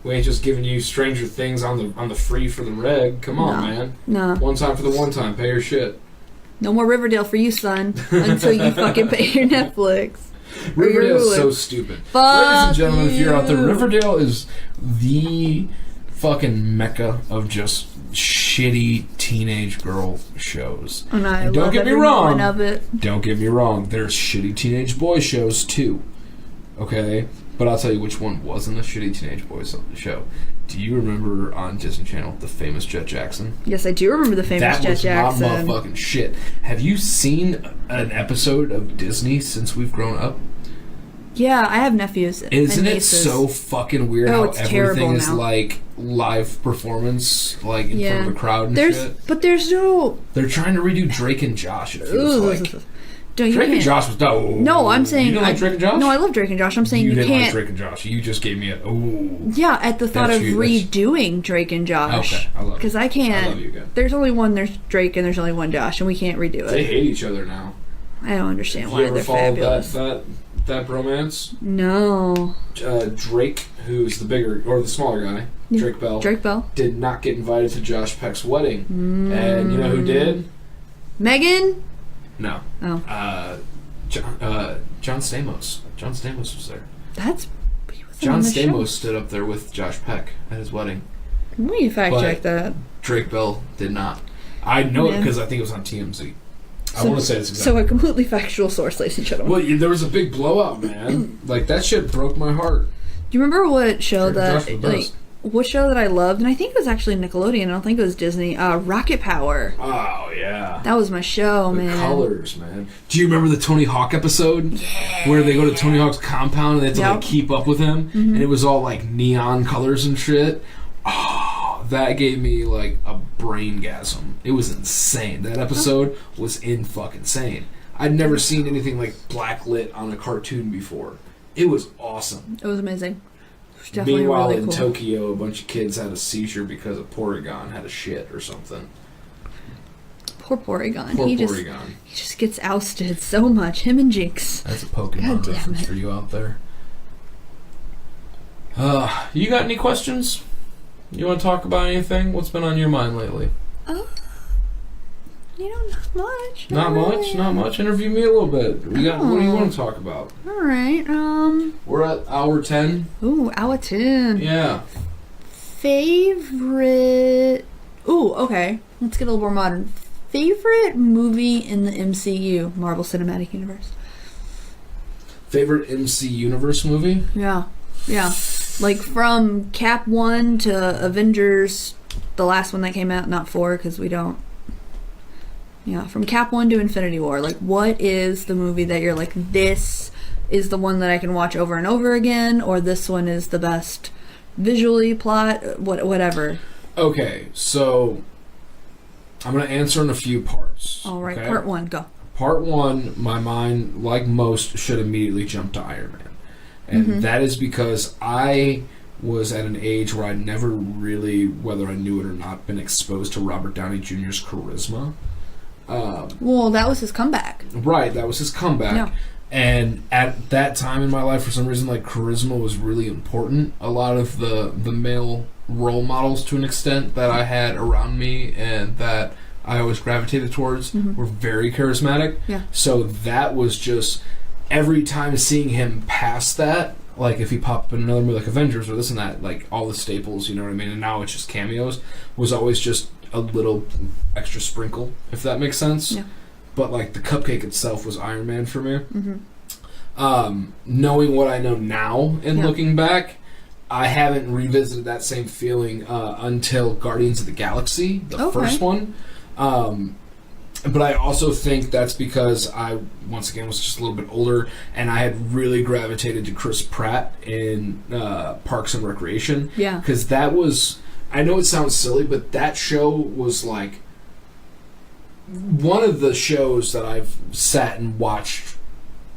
We ain't just giving you Stranger Things on the free for the reg. Come on, No. man. No. One time for the one time. Pay your shit. No more Riverdale for you, son, until you fucking pay your Netflix. Or your Riverdale's Hulu. so stupid. Fuck Ladies and gentlemen, if you're out there, you. Riverdale is the fucking mecca of just shitty teenage girl shows. And I And don't love get me every wrong. moment of it. Don't get me wrong. There's shitty teenage boy shows too. Okay? But I'll tell you which one wasn't a shitty teenage boy show. Do you remember on Disney Channel the famous Jet Jackson? Yes, I do remember the famous That Jet was Jackson. my motherfucking shit. Have you seen an episode of Disney since we've grown up? Yeah, I have nephews. Isn't and it nieces. so fucking weird Oh, how it's everything terrible is now. like live performance, like in front of a crowd and shit? But there's no. They're trying to redo Drake and Josh, it feels Ugh. like. You Drake and can't. Josh was dope. No, I'm saying you didn't like Drake and Josh. No, I love Drake and Josh. I'm saying you didn't can't. like Drake and Josh. You just gave me a Yeah, at the thought That's of you, that's- redoing Drake and Josh. Okay, I love you. Because I can't. I love you again. There's only one. There's Drake and there's only one Josh, and we can't redo They it. hate each other now. I don't understand Have why you ever they're followed fabulous. that bromance? No. Drake, who's the bigger or the smaller guy, Yeah. Drake Bell, Drake Bell. did not get invited to Josh Peck's wedding, and you know who did? Megan. No. Oh. John Stamos. John Stamos was there. That's. He wasn't John on the show. Stamos stood up there with Josh Peck at his wedding. We need to fact But- check that. Drake Bell did not. I know it Yeah. because I think it was on TMZ. I So- want to say it's exactly. So a completely factual source, ladies and gentlemen. Well, there was a big blowout, man. Like that shit broke my heart. Do you remember what show Drake and Josh that were the like best. what show that I loved? And I think it was actually Nickelodeon. I don't think it was Disney. Rocket Power. Oh yeah. That was my show, The man. colors, man. Do you remember the Tony Hawk episode? Yeah. Where they go to Tony Hawk's compound and they have to Yep. like keep up with him, and it was all like neon colors and shit. Oh, that gave me like a braingasm. It was insane. That episode was fucking insane. I'd never seen anything like blacklit on a cartoon before. It was awesome. It was amazing. It was definitely Meanwhile, really in cool. Tokyo, a bunch of kids had a seizure because a Porygon had a shit or something. Poor Porygon. Poor he Porygon. just gets ousted so much. Him and Jinx. That's a Pokemon God damn reference it. for you out there. You got any questions? You want to talk about anything? What's been on your mind lately? Not much. Not much, really. not much. Interview me a little bit. What do you want to talk about? All right. We're at hour 10. Ooh, hour 10. Yeah. Favorite. Ooh, okay. Let's get a little more modern. Favorite movie in the MCU, Marvel Cinematic Universe. Favorite MC Universe movie? Yeah. Like from Cap 1 to Avengers, the last one that came out, not 4, because we don't. Yeah, from Cap 1 to Infinity War. Like, what is the movie that you're like, this is the one that I can watch over and over again, or this one is the best visually, plot, whatever. Okay, so I'm going to answer in a few parts. All right, okay? part 1, go. Part 1, my mind, like most, should immediately jump to Iron Man. And that is because I was at an age where I'd never really, whether I knew it or not, been exposed to Robert Downey Jr.'s charisma. Well, that was his comeback. Right, that was his comeback. Yeah. And at that time in my life, for some reason, like, charisma was really important. A lot of the male role models, to an extent, that I had around me and that I always gravitated towards were very charismatic. Yeah. So that was just, every time seeing him past that, like if he popped up in another movie like Avengers or this and that, like all the staples, you know what I mean? And now it's just cameos, was always just a little extra sprinkle, if that makes sense. Yeah. But like the cupcake itself was Iron Man for me. Knowing what I know now and looking back, I haven't revisited that same feeling until Guardians of the Galaxy, the first one. But I also think that's because I, once again, was just a little bit older, and I had really gravitated to Chris Pratt in Parks and Recreation. Yeah. Because that was, I know it sounds silly, but that show was like one of the shows that I've sat and watched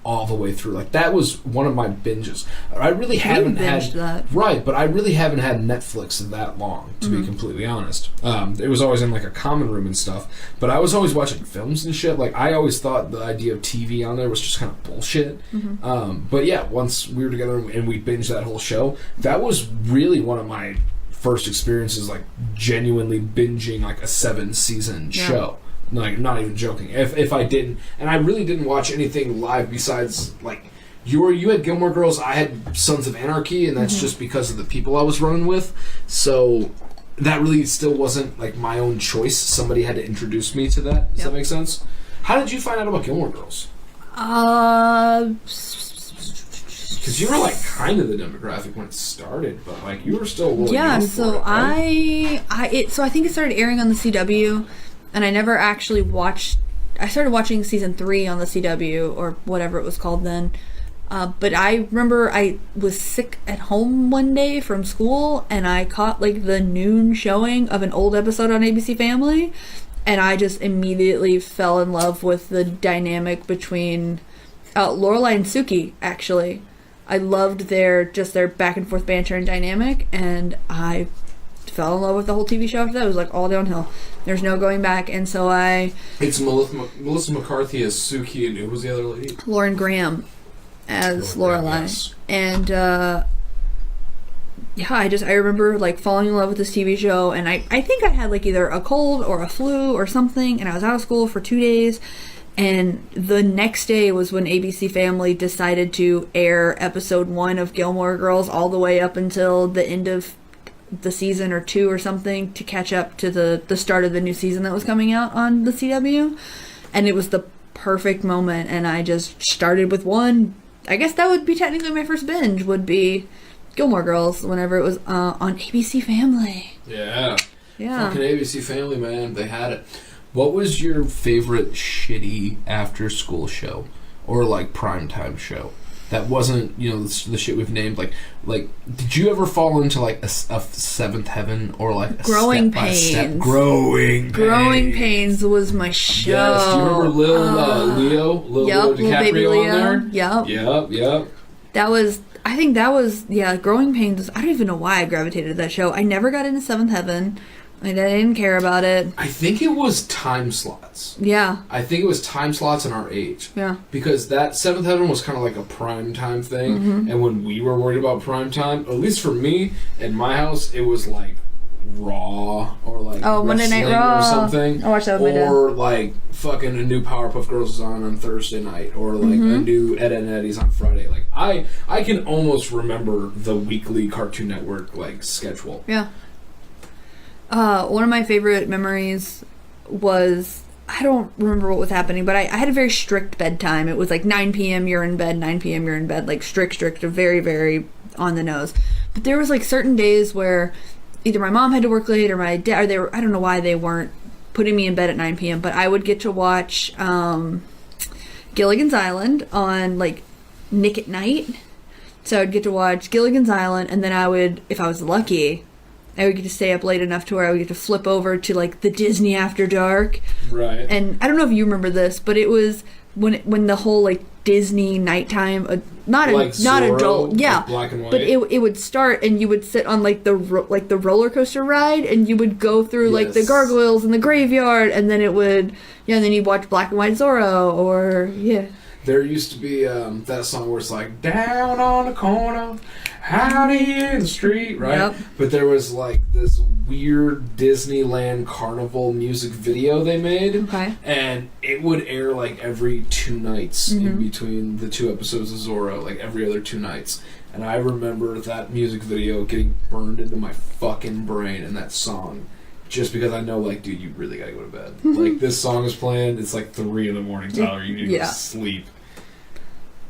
all the way through. Like, that was one of my binges. I really haven't had binged that. Right, but I really haven't had Netflix that long, to be completely honest. It was always in like a common room and stuff, but I was always watching films and shit. Like, I always thought the idea of TV on there was just kind of bullshit. But yeah, once we were together and we binged that whole show, that was really one of my first experiences, like genuinely binging like a 7-season show. Like, not even joking. If I didn't, and I really didn't watch anything live besides, like, you had Gilmore Girls, I had Sons of Anarchy, and that's just because of the people I was running with. So that really still wasn't like my own choice. Somebody had to introduce me to that. Does that make sense? How did you find out about Gilmore Girls? Because you were like kind of the demographic when it started, but like you were still a little young for so it, right? I think it started airing on the CW, and I never actually watched. I started watching season 3 on the CW or whatever it was called then. But I remember I was sick at home one day from school, and I caught like the noon showing of an old episode on ABC Family, and I just immediately fell in love with the dynamic between Lorelai and Suki, actually. I loved their back and forth banter and dynamic, and I fell in love with the whole TV show after that. It was like all downhill. There's no going back, and so It's Melissa McCarthy as Suki, and who was the other lady? Lauren Graham as Lorelai. Yes. And I remember like falling in love with this TV show, and I think I had like either a cold or a flu or something, and I was out of school for 2 days, and the next day was when ABC Family decided to air episode 1 of Gilmore Girls all the way up until the end of the season or 2 or something to catch up to the start of the new season that was coming out on the CW. And it was the perfect moment, and I just started with 1. I guess that would be technically my first binge, would be Gilmore Girls, whenever it was on ABC Family. Yeah. Yeah. Fucking ABC Family, man. They had it. What was your favorite shitty after school show or like primetime show that wasn't, you know, the shit we've named? Like did you ever fall into like a Seventh Heaven or like a Growing Step by Step? Pains. Growing Pains was my show. Yes. Do you remember Lil Leo Baby DiCaprio on Leo. there? Yep. I think that was Growing Pains. I don't even know why I gravitated to that show. I never got into Seventh Heaven. I didn't care about it. I think it was time slots. Yeah. I think it was time slots in our age. Yeah. Because that Seventh Heaven was kind of like a prime time thing. Mm-hmm. And when we were worried about prime time, at least for me, in my house, it was like Raw or like Monday Night wrestling Raw or something. I watched that with my dad. Or like fucking a new Powerpuff Girls is on Thursday night. Or like a new Ed and Eddie's on Friday. Like I can almost remember the weekly Cartoon Network like schedule. Yeah. One of my favorite memories was, I don't remember what was happening, but I had a very strict bedtime. It was like 9 p.m. you're in bed, 9 p.m. you're in bed, like strict, very, very on the nose. But there was like certain days where either my mom had to work late or my dad, or I don't know why they weren't putting me in bed at 9 p.m., but I would get to watch Gilligan's Island on like Nick at Night. So I'd get to watch Gilligan's Island, and then I would, if I was lucky, I would get to stay up late enough to where I would get to flip over to like the Disney After Dark. Right. And I don't know if you remember this, but it was when the whole like Disney nighttime, not Zorro, adult, yeah, like black and white. but it would start and you would sit on like the roller coaster ride, and you would go through like the gargoyles and the graveyard, and then and then you'd watch Black and White Zorro, or There used to be that song where it's like, down on the corner, out in the street, right? Yep. But there was like this weird Disneyland Carnival music video they made. Okay. And it would air like every 2 nights in between the 2 episodes of Zorro, like every other 2 nights. And I remember that music video getting burned into my fucking brain, and that song. Just because I know, like, dude, you really gotta go to bed. Like, this song is playing, it's like 3 in the morning, Tyler. You need to go to sleep.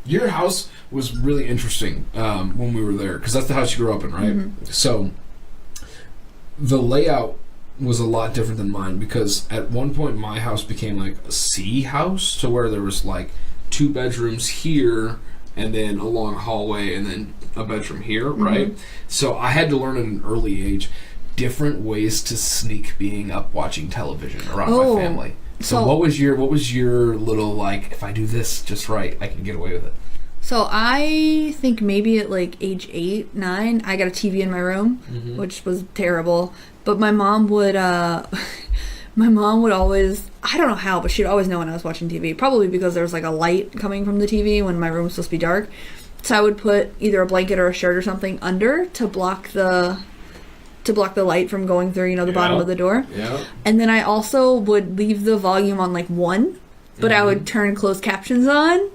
Your house was really interesting when we were there, because that's the house you grew up in, right? Mm-hmm. So, the layout was a lot different than mine, because at one point my house became like a C house, to where there was like 2 bedrooms here, and then a long hallway, and then a bedroom here, right? So I had to learn at an early age different ways to sneak being up watching television around my family. So what was your little, like, if I do this just right, I can get away with it? So I think maybe at like age 8, 9, I got a TV in my room, which was terrible. But my mom would always, I don't know how, but she'd always know when I was watching TV. Probably because there was like a light coming from the TV when my room was supposed to be dark. So I would put either a blanket or a shirt or something under to block the light from going through, the bottom of the door. Yeah. And then I also would leave the volume on like 1, but I would turn closed captions on,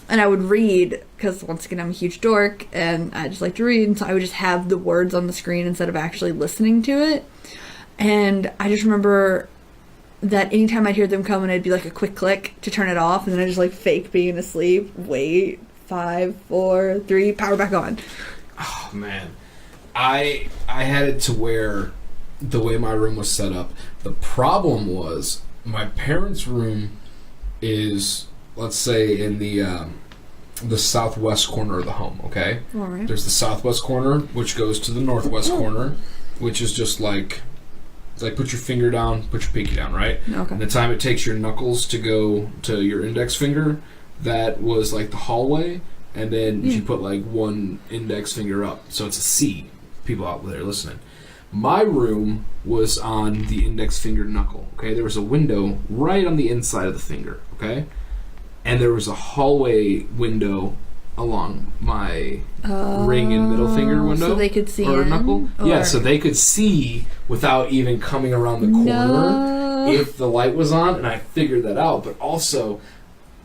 and I would read, because once again I'm a huge dork and I just like to read, and so I would just have the words on the screen instead of actually listening to it. And I just remember that anytime I'd hear them coming, it'd be like a quick click to turn it off, and then I just like fake being asleep, wait, 5, 4, 3, power back on. Oh man, I had it to where the way my room was set up, the problem was my parents' room is, let's say, in the southwest corner of the home, okay? All right. There's the southwest corner, which goes to the northwest corner, which is just like like put your finger down, put your pinky down, right? Okay. And the time it takes your knuckles to go to your index finger, that was like the hallway. And then you put like one index finger up. So it's a C, people out there listening. My room was on the index finger knuckle, okay? There was a window right on the inside of the finger, okay? And there was a hallway window along my ring and middle finger window. So they could see or in? knuckle. Or... Yeah, so they could see without even coming around the corner if the light was on, and I figured that out. But also,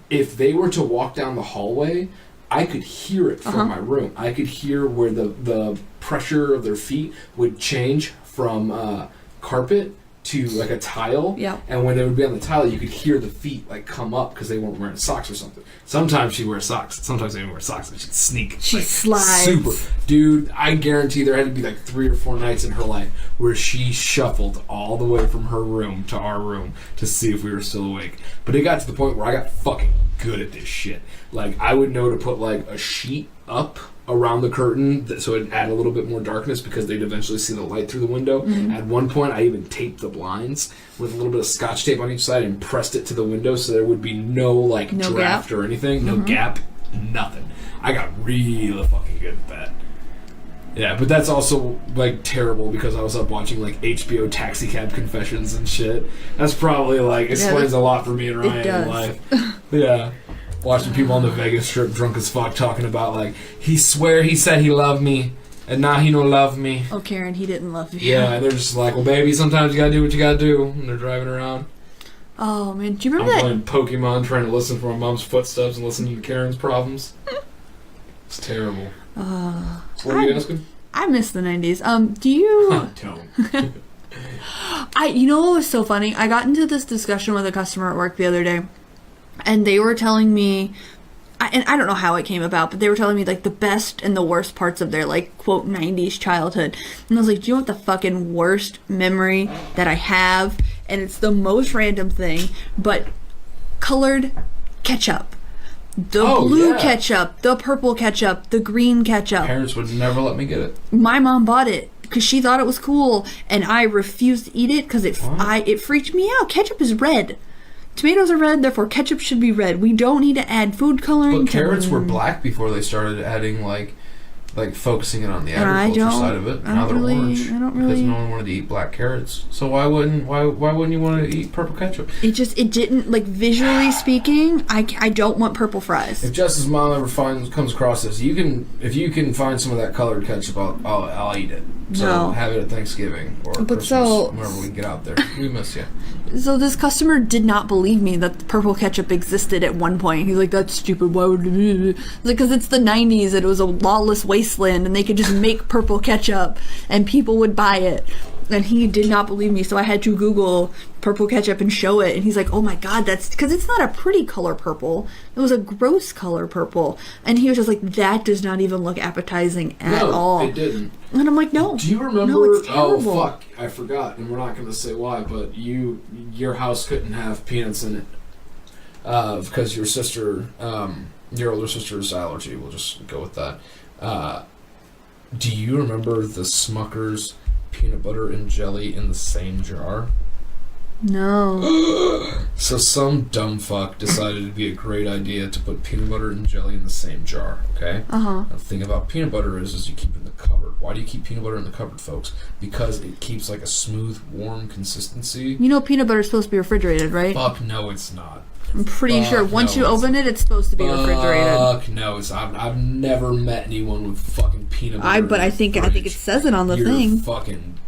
if they were to walk down the hallway, I could hear it from my room. I could hear where the pressure of their feet would change from carpet to like a tile. Yeah. And when they would be on the tile, you could hear the feet like come up because they weren't wearing socks or something. Sometimes she'd wear socks. Sometimes they didn't wear socks, and she'd sneak. She like, slides. Super. Dude, I guarantee there had to be like 3 or 4 nights in her life where she shuffled all the way from her room to our room to see if we were still awake. But it got to the point where I got fucking good at this shit. Like, I would know to put like a sheet up around the curtain so it'd add a little bit more darkness because they'd eventually see the light through the window. At one point, I even taped the blinds with a little bit of scotch tape on each side and pressed it to the window so there would be no draft gap. or anything, no gap, nothing. I got really fucking good at that. Yeah, but that's also like terrible because I was up watching like HBO Taxi Cab Confessions and shit. That's probably like explains a lot for me and Ryan in life. Yeah. Watching people on the Vegas Strip drunk as fuck talking about like he said he loved me and now he don't love me. Oh, Karen, he didn't love you. Yeah, and they're just like, well, baby, sometimes you gotta do what you gotta do. And they're driving around. Oh man, do you remember I'm playing Pokemon, trying to listen for my mom's footsteps and listening to Karen's problems. It's terrible. What were you asking? I miss the 90s. Do you... Don't. You know what was so funny? I got into this discussion with a customer at work the other day, and they were telling me, and I don't know how it came about, but they were telling me, like, the best and the worst parts of their, like, quote, 90s childhood. And I was like, do you know what the fucking worst memory that I have? And it's the most random thing, but colored ketchup. The blue ketchup, the purple ketchup, the green ketchup. Parents would never let me get it. My mom bought it because she thought it was cool, and I refused to eat it because it freaked me out. Ketchup is red. Tomatoes are red, therefore ketchup should be red. We don't need to add food coloring. But carrots were black before they started adding like focusing it on the agriculture side of it. Now they're orange because no one wanted to eat black carrots. So why wouldn't you want to eat purple ketchup? It didn't, like, visually speaking. I don't want purple fries. If Jess's mom ever comes across this, if you can find some of that colored ketchup, I'll eat it. So have it at Thanksgiving or Christmas, whenever we can get out there. We miss you. So this customer did not believe me that purple ketchup existed at one point. He's like, that's stupid. Why would it? Because it's the 90s and it was a lawless wasteland and they could just make purple ketchup and people would buy it. And he did not believe me, so I had to Google purple ketchup and show it. And he's like, oh my god, that's... Because it's not a pretty color purple. It was a gross color purple. And he was just like, that does not even look appetizing at all. No, it didn't. And I'm like, no. Do you remember... No, it's terrible. Oh, fuck. I forgot. And we're not going to say why, but your house couldn't have peanuts in it. Because your sister... your older sister's allergy. We'll just go with that. Do you remember the Smucker's peanut butter and jelly in the same jar? No. So some dumb fuck decided it'd be a great idea to put peanut butter and jelly in the same jar, okay? Uh-huh. The thing about peanut butter is you keep it in the cupboard. Why do you keep peanut butter in the cupboard, folks? Because it keeps like a smooth, warm consistency. You know peanut butter is supposed to be refrigerated, right? Fuck no, it's not. I'm pretty sure once you open it, it's supposed to be refrigerated. Fuck no, I've never met anyone with fucking peanut butter. But I think it says it on the thing. You're fucking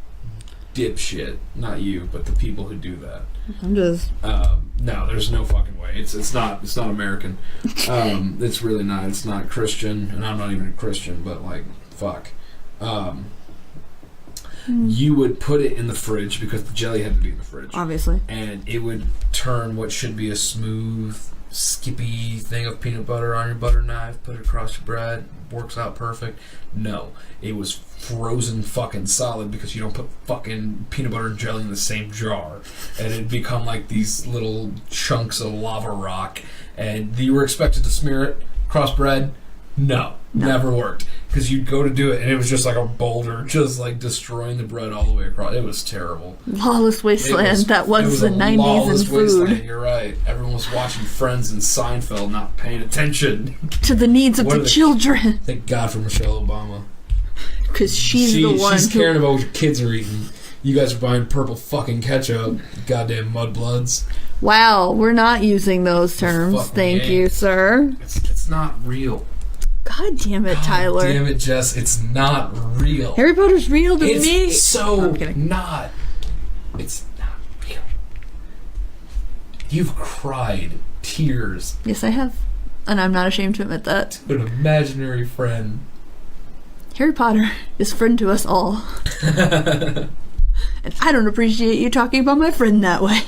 dipshit. Not you, but the people who do that. I'm just... no, there's no fucking way. It's not American. It's really not. It's not Christian, and I'm not even a Christian, but like, fuck. You would put it in the fridge because the jelly had to be in the fridge. Obviously. And it would turn what should be a smooth, skippy thing of peanut butter on your butter knife, put it across your bread, works out perfect. No, it was frozen fucking solid because you don't put fucking peanut butter and jelly in the same jar. And it'd become like these little chunks of lava rock. And you were expected to smear it across bread? No, never worked. because you'd go to do it and it was just like a boulder just like destroying the bread all the way across. It was terrible. Lawless wasteland. That was the 90s in food. Wasteland. You're right. Everyone was watching Friends and Seinfeld, not paying attention to the needs of the children. Thank God for Michelle Obama. Because she's the one she's caring about what your kids are eating. You guys are buying purple fucking ketchup, goddamn mudbloods. Wow, we're not using those terms. Thank you, sir. It's not real. God damn it, Tyler. Damn it, Jess. It's not real. Harry Potter's real to me. It's so not. It's not real. You've cried tears. Yes, I have. And I'm not ashamed to admit that. To an imaginary friend. Harry Potter is friend to us all. And I don't appreciate you talking about my friend that way.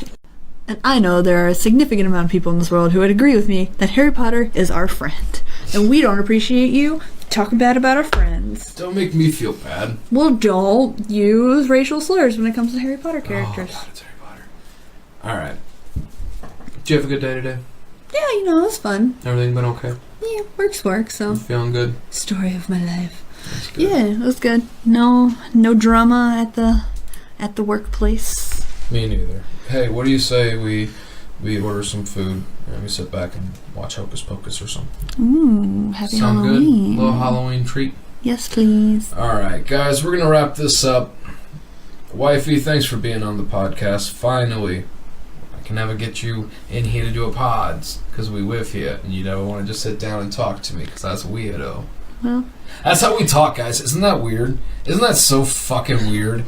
And I know there are a significant amount of people in this world who would agree with me that Harry Potter is our friend. And we don't appreciate you talking bad about our friends. Don't make me feel bad. Well, don't use racial slurs when it comes to Harry Potter characters. Oh, God, it's Harry Potter. Alright. Did you have a good day today? Yeah, you know, it was fun. Everything been okay? Yeah, work's work, so. You feeling good? Story of my life. Yeah, it was good. No drama at the workplace. Me neither. Hey, what do you say we order some food and we sit back and watch Hocus Pocus or something? Ooh, happy Sound Halloween. good? Little Halloween treat? Yes, please. Alright, guys, we're gonna wrap this up. Wifey, thanks for being on the podcast. Finally, I can never get you in here to do a pods because we live here and you don't want to just sit down and talk to me because that's weirdo. Well, that's how we talk, guys. Isn't that weird? Isn't that so fucking weird?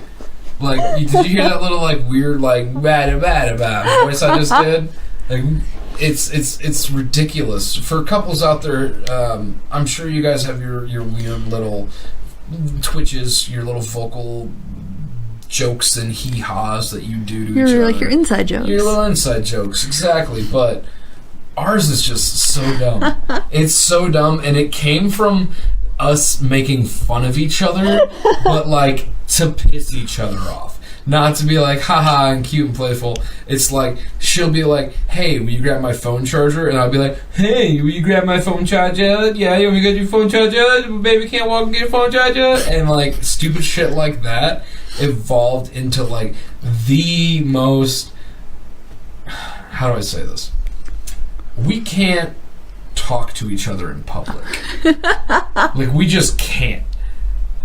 Like, did you hear that little like weird like bad voice I just did? Like, it's ridiculous for couples out there. I'm sure you guys have your weird little twitches, your little vocal jokes and hee-haws that you do to each other. Like your inside jokes. Your little inside jokes, exactly. But ours is just so dumb. It's so dumb, and it came from us making fun of each other, but like to piss each other off. Not to be like, haha, and cute and playful. It's like, she'll be like, hey, will you grab my phone charger? And I'll be like, hey, will you grab my phone charger? Yeah, you want me to get your phone charger? Baby can't walk and get your phone charger? And like, stupid shit like that evolved into like the most, how do I say this? We can't talk to each other in public. Like, we just can't.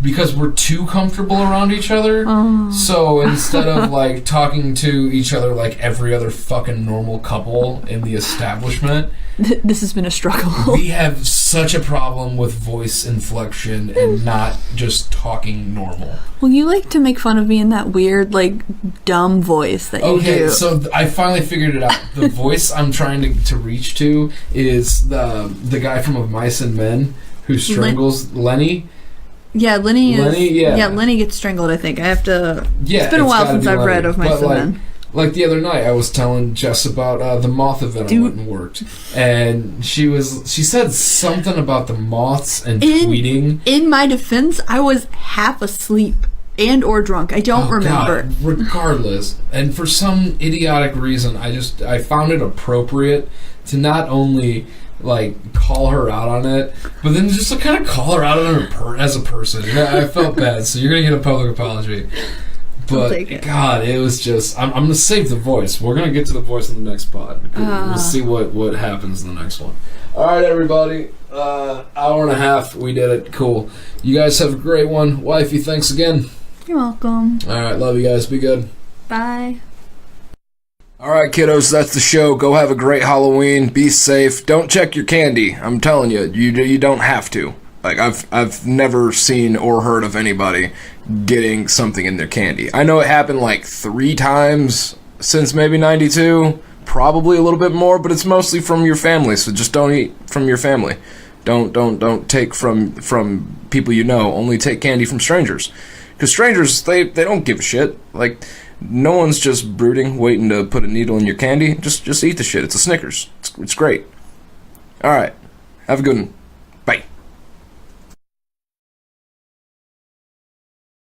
Because we're too comfortable around each other. Oh. So instead of like talking to each other like every other fucking normal couple in the establishment, this has been a struggle. We have such a problem with voice inflection and not just talking normal. Well, you like to make fun of me in that weird, like, dumb voice that you do. Okay, so I finally figured it out. The voice I'm trying to reach to is the guy from Of Mice and Men who strangles Lenny. Yeah, Lenny is... Yeah, Lenny gets strangled, I think. I have to... Yeah, it's been a while since I've read Of Mice and Men. Like the other night, I was telling Jess about the moth event I went and worked, and she said something about the moths and tweeting. In my defense, I was half asleep and or drunk. I don't remember. God, regardless, and for some idiotic reason, I found it appropriate to not only like call her out on it, but then just to kind of call her out on her as a person. I felt bad, so you're gonna get a public apology. But God, it was just. I'm gonna save the voice. We're gonna get to the voice in the next pod. We'll see what happens in the next one. All right, everybody. Hour and a half. We did it. Cool. You guys have a great one. Wifey, thanks again. You're welcome. All right, love you guys. Be good. Bye. All right, kiddos, that's the show. Go have a great Halloween. Be safe. Don't check your candy. I'm telling you, you don't have to. Like, I've never seen or heard of anybody getting something in their candy. I know it happened like 3 times since maybe 92, probably a little bit more, but it's mostly from your family, so just don't eat from your family. Don't take from people you know. Only take candy from strangers. Because strangers, they don't give a shit. Like, no one's just brooding, waiting to put a needle in your candy. Just eat the shit. It's a Snickers. It's great. All right. Have a good one.